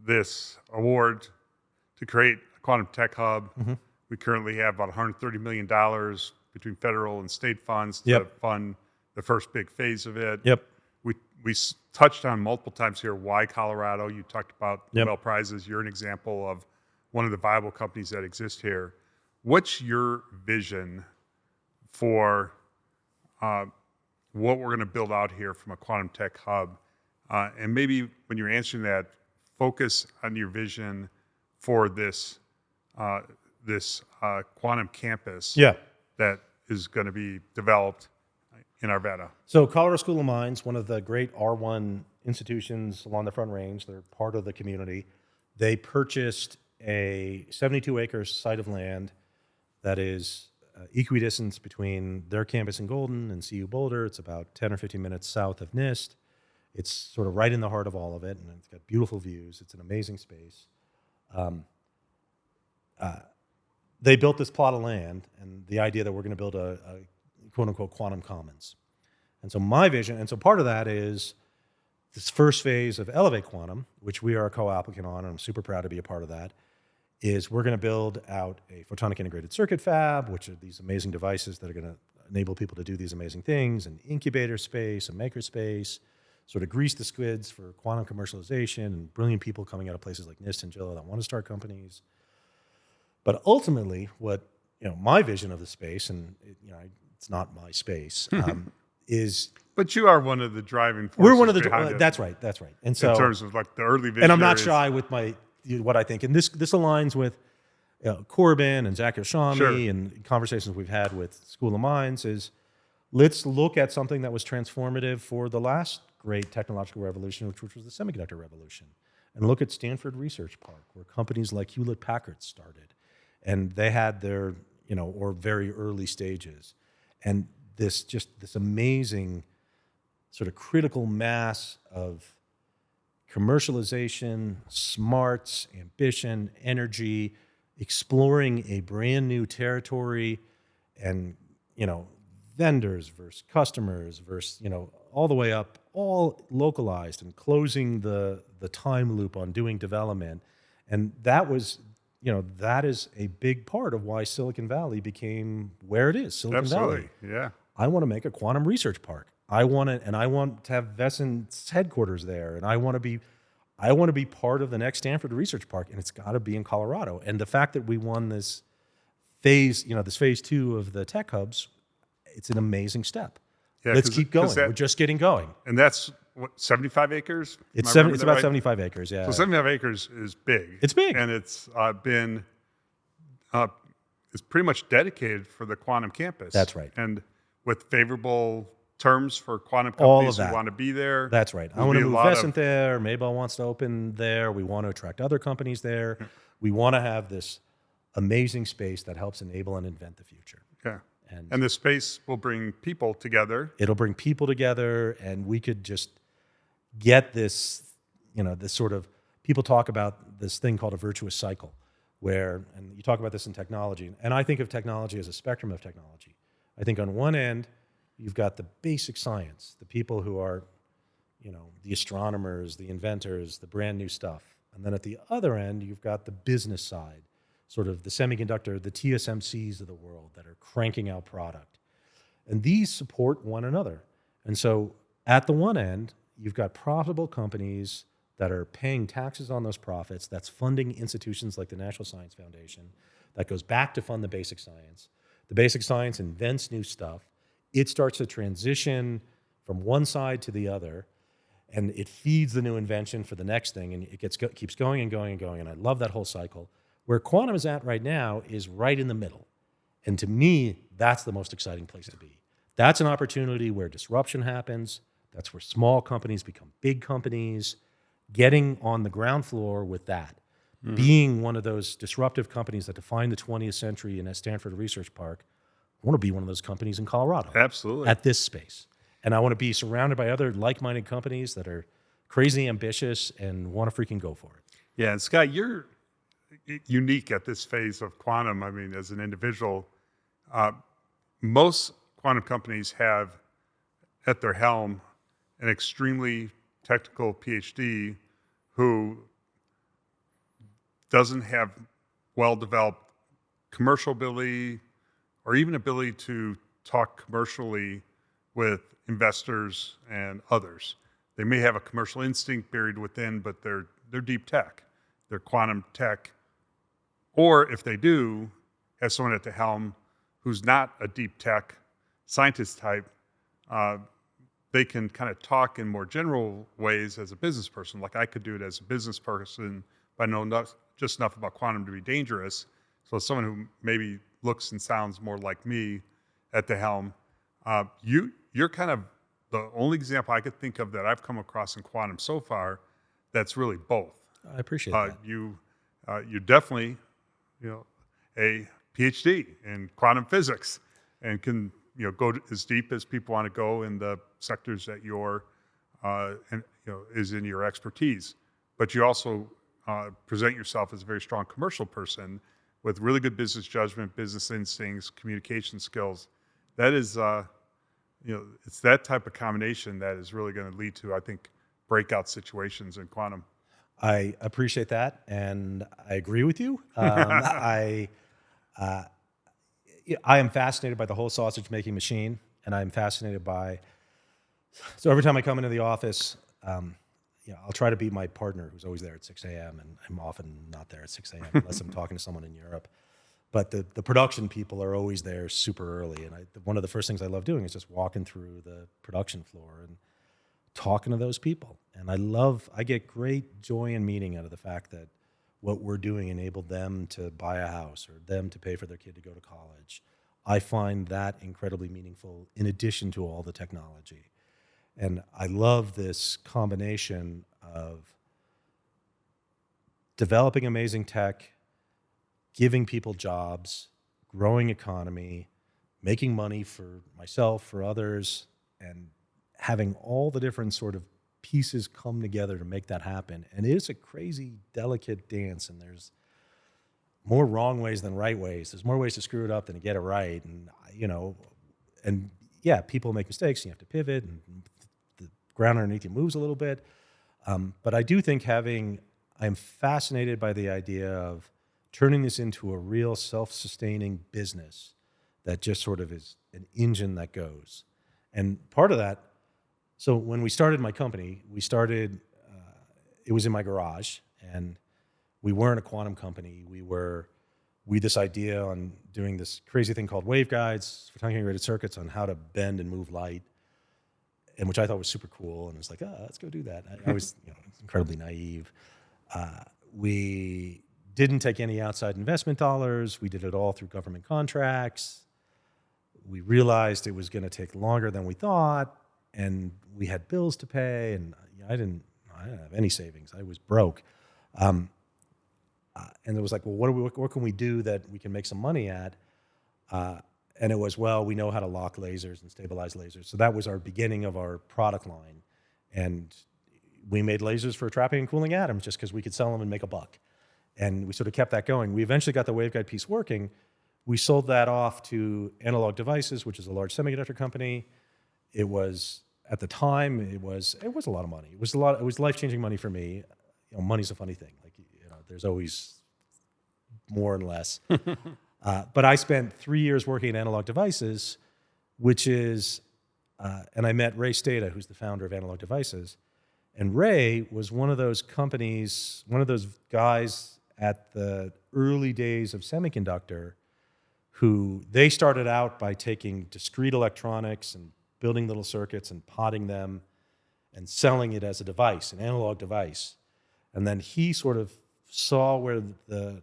this award to create a quantum tech hub. Mm-hmm. We currently have about $130 million between federal and state funds to fund the first big phase of it. Yep. We touched on multiple times here why Colorado. You talked about Nobel Prizes. You're an example of one of the viable companies that exist here. What's your vision for what we're going to build out here from a quantum tech hub? And maybe when you're answering that, focus on your vision for this quantum campus that is going to be developed in Arvada. So Colorado School of Mines, one of the great R1 institutions along the Front Range, they're part of the community. They purchased a 72-acre site of land that is equidistant between their campus in Golden and CU Boulder. It's about 10 or 15 minutes south of NIST. It's sort of right in the heart of all of it, and it's got beautiful views. It's an amazing space. They built this plot of land, and the idea that we're going to build a quote-unquote quantum commons. And so my vision, and so part of that is this first phase of Elevate Quantum, which we are a co-applicant on, and I'm super proud to be a part of that, is we're going to build out a photonic integrated circuit fab, which are these amazing devices that are going to enable people to do these amazing things, an incubator space, a maker space, sort of grease the skids for quantum commercialization, and brilliant people coming out of places like NIST and JILA that want to start companies. But ultimately, what my vision of the space, and it's not my space, is. But you are one of the driving forces. We're one of the. That's right. And so in terms of like the early vision. And I'm not shy with what I think, and this aligns with Corbin and Zach Yoshami and conversations we've had with School of Mines. Is let's look at something that was transformative for the last great technological revolution, which was the semiconductor revolution, and look at Stanford Research Park, where companies like Hewlett-Packard started. And they had their, or very early stages. And this amazing sort of critical mass of commercialization, smarts, ambition, energy, exploring a brand new territory, and, vendors versus customers versus, all the way up, all localized, and closing the time loop on doing development. And that was... that is a big part of why Silicon Valley became where it is, Silicon Valley. Yeah. I want to make a quantum research park. I want to have Vescent's headquarters there, and I want to be part of the next Stanford Research Park, and it's got to be in Colorado. And the fact that we won this phase, this phase 2 of the tech hubs, it's an amazing step. Yeah, let's keep going. We're just getting going. And that's what, 75 acres? It's about 75 acres, yeah. So 75 acres is big. It's big. And it's been it's pretty much dedicated for the quantum campus. That's right. And with favorable terms for quantum companies who want to be there. That's right. I want to move Vescent there. Nobel wants to open there. We want to attract other companies there. We want to have this amazing space that helps enable and invent the future. Yeah. And the space will bring people together. It'll bring people together, and we could just get this, this sort of, people talk about this thing called a virtuous cycle, where, and you talk about this in technology, and I think of technology as a spectrum of technology. I think on one end, you've got the basic science, the people who are, the astronomers, the inventors, the brand new stuff. And then at the other end, you've got the business side, sort of the semiconductor, the TSMCs of the world that are cranking out product. And these support one another. And so at the one end, you've got profitable companies that are paying taxes on those profits, that's funding institutions like the National Science Foundation, that goes back to fund the basic science. The basic science invents new stuff. It starts to transition from one side to the other, and it feeds the new invention for the next thing, and it keeps going and going and going, and I love that whole cycle. Where quantum is at right now is right in the middle. And to me, that's the most exciting place to be. That's an opportunity where disruption happens. That's where small companies become big companies. Getting on the ground floor with that, being one of those disruptive companies that define the 20th century in a Stanford Research Park, I want to be one of those companies in Colorado. Absolutely. At this space. And I want to be surrounded by other like-minded companies that are crazy ambitious and want to freaking go for it. Yeah, and Scott, you're unique at this phase of quantum. I mean, as an individual, most quantum companies have at their helm an extremely technical Ph.D. who doesn't have well-developed commercial ability or even ability to talk commercially with investors and others. They may have a commercial instinct buried within, but they're deep tech. They're quantum tech. Or if they do, have someone at the helm who's not a deep tech scientist type, they can kind of talk in more general ways as a business person. Like I could do it as a business person, but I know just enough about quantum to be dangerous. So someone who maybe looks and sounds more like me at the helm, you're kind of the only example I could think of that I've come across in quantum so far that's really both. I appreciate that. You're definitely, a PhD in quantum physics and can go as deep as people want to go in the sectors that is in your expertise. But you also present yourself as a very strong commercial person with really good business judgment, business instincts, communication skills. That is, it's that type of combination that is really going to lead to, I think, breakout situations in quantum. I appreciate that, and I agree with you. I am fascinated by the whole sausage-making machine, and I'm fascinated by. So every time I come into the office, I'll try to be my partner, who's always there at 6 a.m., and I'm often not there at 6 a.m. unless I'm talking to someone in Europe. But the production people are always there super early, and one of the first things I love doing is just walking through the production floor and talking to those people. And I get great joy and meaning out of the fact that what we're doing enabled them to buy a house or them to pay for their kid to go to college. I find that incredibly meaningful in addition to all the technology. And I love this combination of developing amazing tech, giving people jobs, growing economy, making money for myself, for others, and having all the different sort of pieces come together to make that happen. And it is a crazy, delicate dance, and there's more wrong ways than right ways. There's more ways to screw it up than to get it right. And people make mistakes, and you have to pivot, and the ground underneath you moves a little bit. But I do think I'm fascinated by the idea of turning this into a real self-sustaining business that just sort of is an engine that goes. And part of that, so when we started my company, it was in my garage, and we weren't a quantum company. We had this idea on doing this crazy thing called waveguides, photonic integrated circuits on how to bend and move light, and which I thought was super cool. And I was like, let's go do that. I was incredibly naive. We didn't take any outside investment dollars. We did it all through government contracts. We realized it was going to take longer than we thought, and we had bills to pay, and I didn't have any savings. I was broke. And it was like, well, what can we do that we can make some money at? And it was, we know how to lock lasers and stabilize lasers. So that was our beginning of our product line. And we made lasers for trapping and cooling atoms just because we could sell them and make a buck. And we sort of kept that going. We eventually got the waveguide piece working. We sold that off to Analog Devices, which is a large semiconductor company. It was, at the time, it was a lot of money. It was life-changing money for me. Money's a funny thing. There's always more and less. But I spent 3 years working at Analog Devices, which is, and I met Ray Stata, who's the founder of Analog Devices. And Ray was one of those companies, one of those guys at the early days of semiconductor who they started out by taking discrete electronics and building little circuits and potting them and selling it as a device, an analog device. And then he sort of saw where the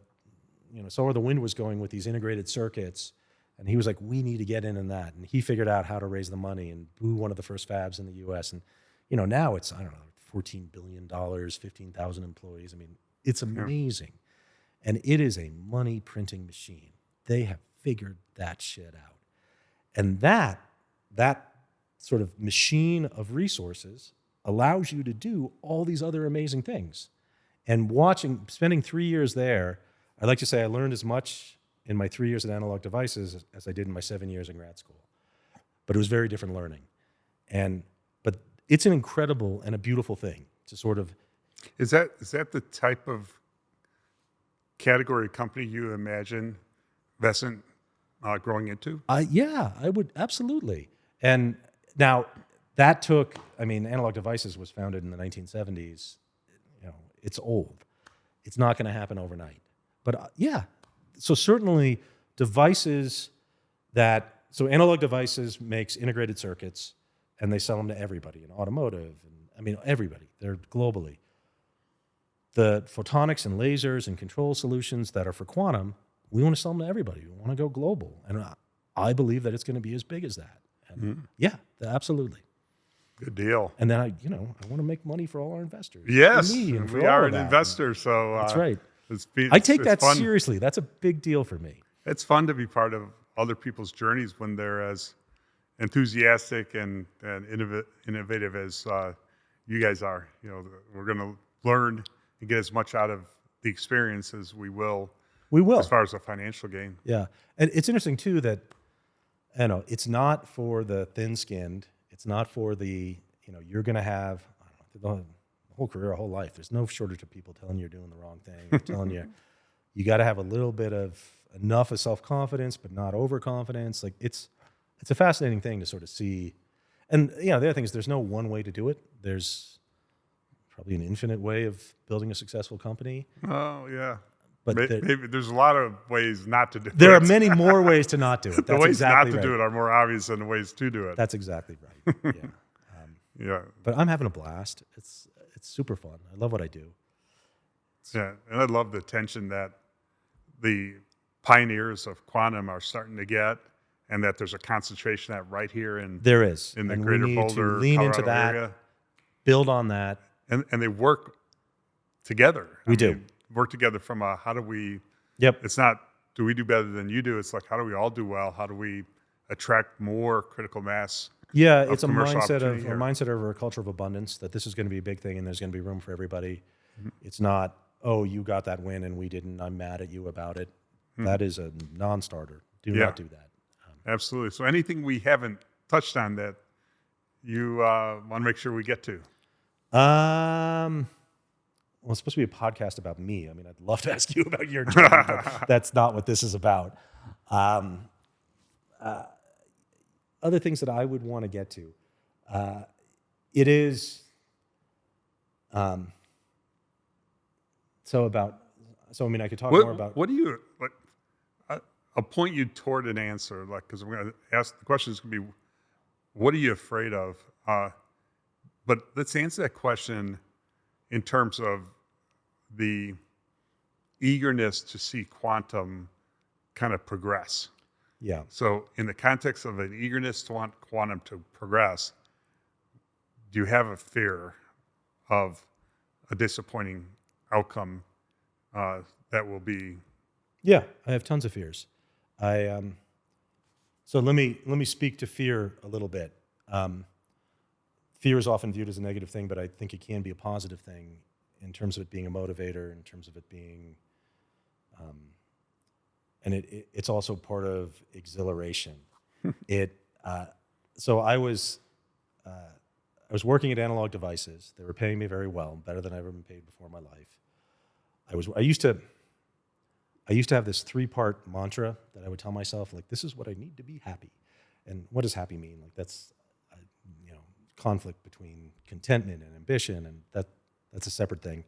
wind was going with these integrated circuits, and he was like, we need to get in that. And he figured out how to raise the money and blew one of the first fabs in the US. And now it's, $14 billion, 15,000 employees. It's amazing. And it is a money printing machine. They have figured that shit out. And that sort of machine of resources allows you to do all these other amazing things. And spending 3 years there, I'd like to say I learned as much in my 3 years at Analog Devices as I did in my 7 years in grad school. But it was very different learning. But it's an incredible and a beautiful thing to sort of... Is that the type of category of company you imagine Vescent growing into? Yeah, I would, absolutely. And now that took, Analog Devices was founded in the 1970s. It's old. It's not going to happen overnight. But yeah, so certainly devices so Analog Devices makes integrated circuits, and they sell them to everybody in automotive, and everybody. They're globally. The photonics and lasers and control solutions that are for quantum, we want to sell them to everybody. We want to go global. And I believe that it's going to be as big as that. And yeah, absolutely. Good deal. And then I want to make money for all our investors. Yes, for me and for we all are of an that. investor, so that's right. I take that fun. seriously. That's a big deal for me. It's fun to be part of other people's journeys when they're as enthusiastic and innovative as you guys are. We're going to learn and get as much out of the experience as we will. We will. As far as a financial gain. Yeah. And it's interesting, too, that it's not for the thin-skinned. It's not for the, you're going to have the whole career, a whole life. There's no shortage of people telling you you're doing the wrong thing, or telling you got to have a little bit of enough of self-confidence, but not overconfidence. Like it's a fascinating thing to sort of see. And, the other thing is there's no one way to do it. There's probably an infinite way of building a successful company. Oh, yeah. But maybe there's a lot of ways not to do it. There are many more ways to not do it. That's the ways exactly not to do it are more obvious than the ways to do it. That's exactly right. Yeah. Yeah. But I'm having a blast. It's super fun. I love what I do. Yeah, and I love the attention that the pioneers of quantum are starting to get, and that there's a concentration of that right here in the and greater we need Boulder, to lean Colorado into that, area. Build on that. And they work together. We do. Work together from how do we... Yep. It's not, do we do better than you do? It's like, how do we all do well? How do we attract more critical mass? Yeah, it's a mindset of a culture of abundance, that this is going to be a big thing and there's going to be room for everybody. Mm-hmm. It's not, oh, you got that win and we didn't, I'm mad at you about it. Mm-hmm. That is a non-starter. Do not do that. Absolutely. So anything we haven't touched on that you want to make sure we get to? Well, it's supposed to be a podcast about me. I'd love to ask you about your journey, but that's not what this is about. Other things that I would want to get to. It is... I could talk more about... What do you... I'll point you toward an answer, because I'm going to ask... The question is going to be, what are you afraid of? But let's answer that question in terms of the eagerness to see quantum kind of progress. Yeah. So in the context of an eagerness to want quantum to progress, do you have a fear of a disappointing outcome that will be... Yeah, I have tons of fears. So let me speak to fear a little bit. Fear is often viewed as a negative thing, but I think it can be a positive thing in terms of it being a motivator, in terms of it being, and it's also part of exhilaration. So I was working at Analog Devices. They were paying me very well, better than I've ever been paid before in my life. I used to have this 3-part mantra that I would tell myself, like, this is what I need to be happy. And what does happy mean? Like, that's conflict between contentment and ambition, and that's a separate thing.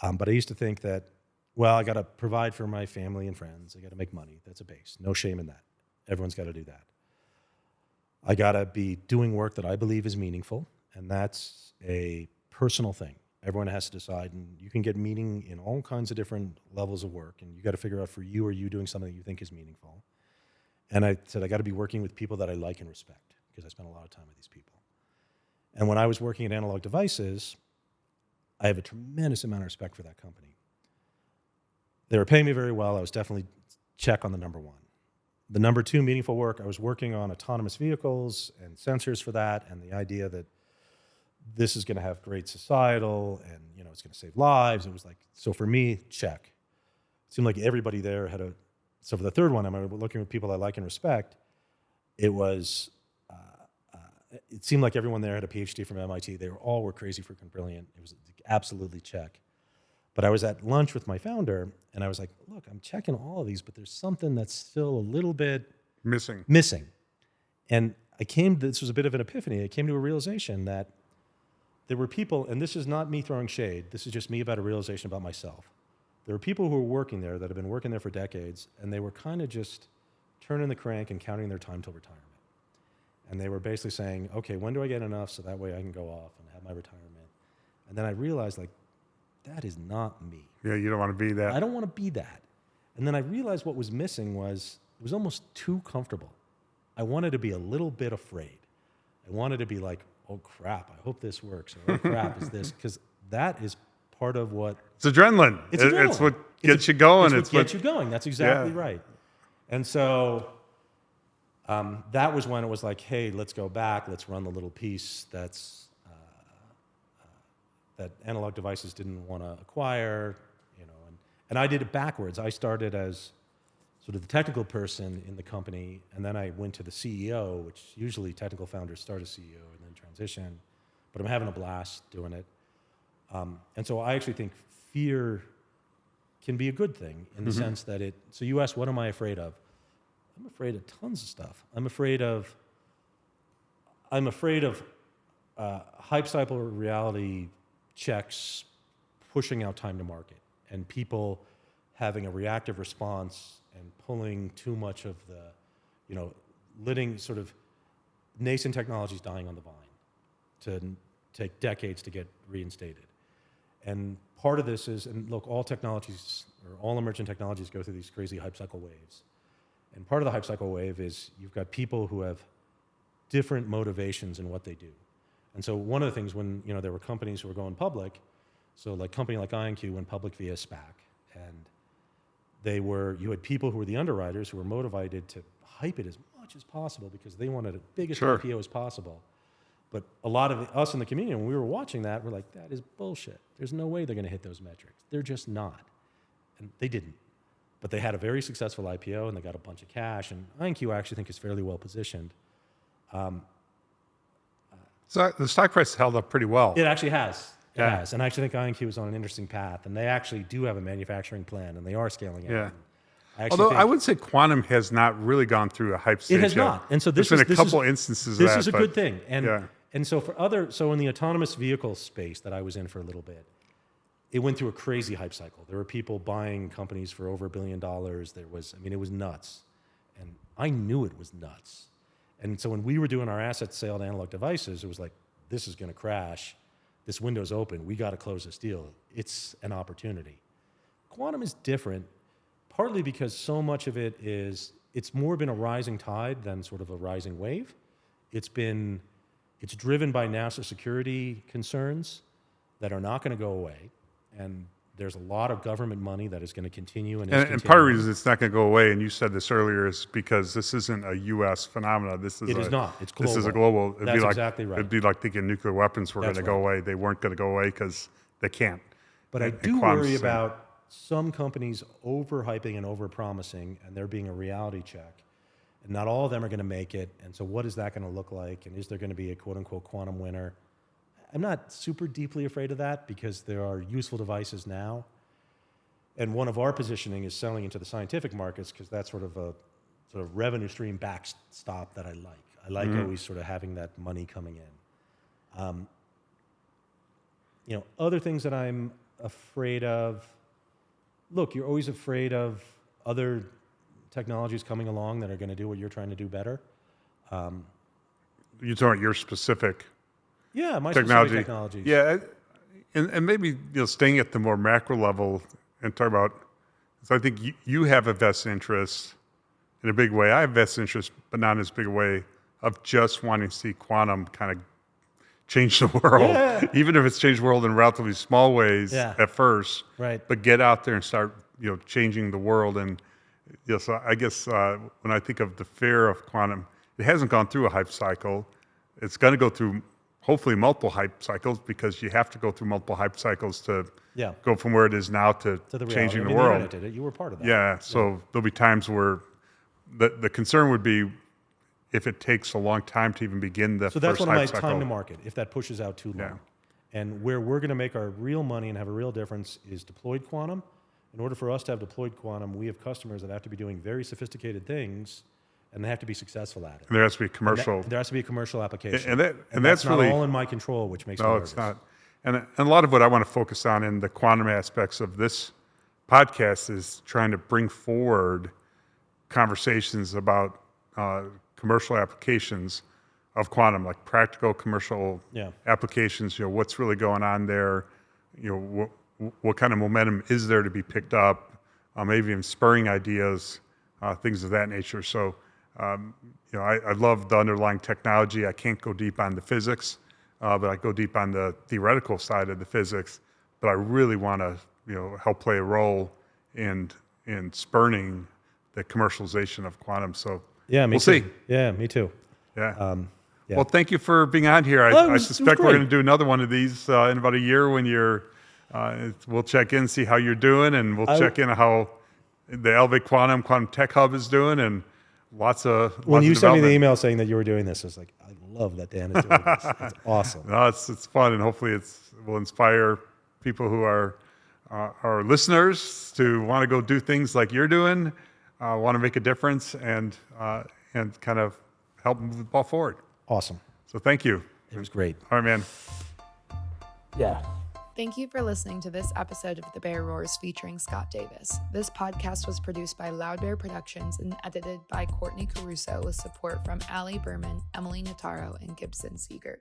But I used to think that, well, I got to provide for my family and friends. I got to make money. That's a base. No shame in that. Everyone's got to do that. I got to be doing work that I believe is meaningful, and that's a personal thing. Everyone has to decide, and you can get meaning in all kinds of different levels of work, and you got to figure out, for you, are you doing something that you think is meaningful? And I said, I got to be working with people that I like and respect, because I spend a lot of time with these people. And when I was working at Analog Devices, I have a tremendous amount of respect for that company. They were paying me very well. I was definitely check on the number one. The number two, meaningful work, I was working on autonomous vehicles and sensors for that, and the idea that this is going to have great societal and, it's going to save lives. It was like, so for me, check. It seemed like everybody there had so for the third one, I'm looking at people I like and respect. It was, it seemed like everyone there had a Ph.D. from MIT. They all were crazy freaking brilliant. It was absolutely check. But I was at lunch with my founder, and I was like, look, I'm checking all of these, but there's something that's still a little bit missing. And this was a bit of an epiphany. I came to a realization that there were people, and this is not me throwing shade, this is just me about a realization about myself. There were people who were working there that have been working there for decades, and they were kind of just turning the crank and counting their time till retirement. And they were basically saying, okay, when do I get enough so that way I can go off and have my retirement? And then I realized, like, that is not me. Yeah, you don't want to be that. I don't want to be that. And then I realized what was missing was, it was almost too comfortable. I wanted to be a little bit afraid. I wanted to be like, oh crap, I hope this works. Or, oh crap, is this? Because that is part of what... It's adrenaline. It's what gets you going. It's what gets you going. That's exactly right. And so that was when it was like, hey, let's go back. Let's run the little piece that's that analog devices didn't want to acquire. And I did it backwards. I started as sort of the technical person in the company, and then I went to the CEO, which usually technical founders start as CEO and then transition. But I'm having a blast doing it. And so I actually think fear can be a good thing in the sense that so you asked, what am I afraid of? I'm afraid of tons of stuff. I'm afraid of hype cycle reality checks pushing out time to market and people having a reactive response and pulling too much of the, letting sort of nascent technologies dying on the vine to take decades to get reinstated. And part of this is, and look, all technologies, or all emergent technologies go through these crazy hype cycle waves. And part of the hype cycle wave is you've got people who have different motivations in what they do. And so one of the things when, there were companies who were going public, so like a company like IonQ went public via SPAC, and you had people who were the underwriters who were motivated to hype it as much as possible because they wanted the biggest IPO as possible. But a lot of us in the community, when we were watching that, we're like, that is bullshit. There's no way they're going to hit those metrics. They're just not. And they didn't. But they had a very successful IPO, and they got a bunch of cash. And IonQ I actually think is fairly well positioned. So the stock price held up pretty well. It actually has. It has. And I actually think IonQ is on an interesting path. And they actually do have a manufacturing plan, and they are scaling it. Yeah. Although I would say quantum has not really gone through a hype stage. It has not. And so there's been a couple instances of that. This is a good thing. And so in the autonomous vehicle space that I was in for a little bit, it went through a crazy hype cycle. There were people buying companies for over $1 billion. It was nuts. And I knew it was nuts. And so when we were doing our asset sale to analog devices, it was like, this is going to crash. This window's open. We got to close this deal. It's an opportunity. Quantum is different, partly because so much of it it's more been a rising tide than sort of a rising wave. It's driven by national security concerns that are not going to go away. And there's a lot of government money that is going to continue. And part of the reason it's not going to go away, and you said this earlier, is because this isn't a U.S. phenomenon. It is not. It's global. This is a global. That's exactly right. It'd be like thinking nuclear weapons were going to go away. They weren't going to go away because they can't. But I do worry about some companies overhyping and overpromising, and there being a reality check. And not all of them are going to make it. And so what is that going to look like? And is there going to be a quote-unquote quantum winner? I'm not super deeply afraid of that because there are useful devices now. And one of our positioning is selling into the scientific markets because that's sort of a revenue stream backstop that I like. I like always sort of having that money coming in. Other things that I'm afraid of, look, you're always afraid of other technologies coming along that are going to do what you're trying to do better. You're talking about your specific my technology. Specific technologies. Yeah, and maybe staying at the more macro level and talk about, so I think you have a vested interest in a big way. I have vested interest, but not in as big a way, of just wanting to see quantum kind of change the world, even if it's changed the world in relatively small ways at first. Right. But get out there and start, changing the world. And so I guess when I think of the fear of quantum, it hasn't gone through a hype cycle. It's going to go through hopefully multiple hype cycles, because you have to go through multiple hype cycles to go from where it is now to the changing reality. the world. The internet did it. You were part of that. Yeah, so there'll be times where the concern would be if it takes a long time to even begin the So that's first one of my hype cycle. time to market, if that pushes out too long. Yeah. And where we're going to make our real money and have a real difference is deployed quantum. In order for us to have deployed quantum, we have customers that have to be doing very sophisticated things, and they have to be successful at it. And there has to be commercial. There has to be a commercial application. And that's that's really not all in my control, which makes me nervous. it's not. And a lot of what I want to focus on in the quantum aspects of this podcast is trying to bring forward conversations about commercial applications of quantum, like practical commercial applications. What's really going on there? What kind of momentum is there to be picked up? Maybe even spurring ideas, things of that nature. So, I love the underlying technology. I can't go deep on the physics, but I go deep on the theoretical side of the physics. But I really want to, help play a role in spurring the commercialization of quantum. So we'll see. Yeah, me too. Yeah. Well, thank you for being on here. I suspect we're going to do another one of these in about a year when you're. We'll check in, see how you're doing, and we'll check in on how the Elevate Quantum Tech Hub is doing, and lots of when you sent me the email saying that you were doing this, I was like, I love that Dan is doing this. It's awesome. No, it's fun, and hopefully will inspire people who are our listeners to want to go do things like you're doing, want to make a difference, and kind of help move the ball forward. Awesome. So thank you. It was great. All right, man. Yeah. Thank you for listening to this episode of The Bear Roars featuring Scott Davis. This podcast was produced by Loud Bear Productions and edited by Courtney Caruso with support from Allie Berman, Emily Notaro, and Gibson Siegert.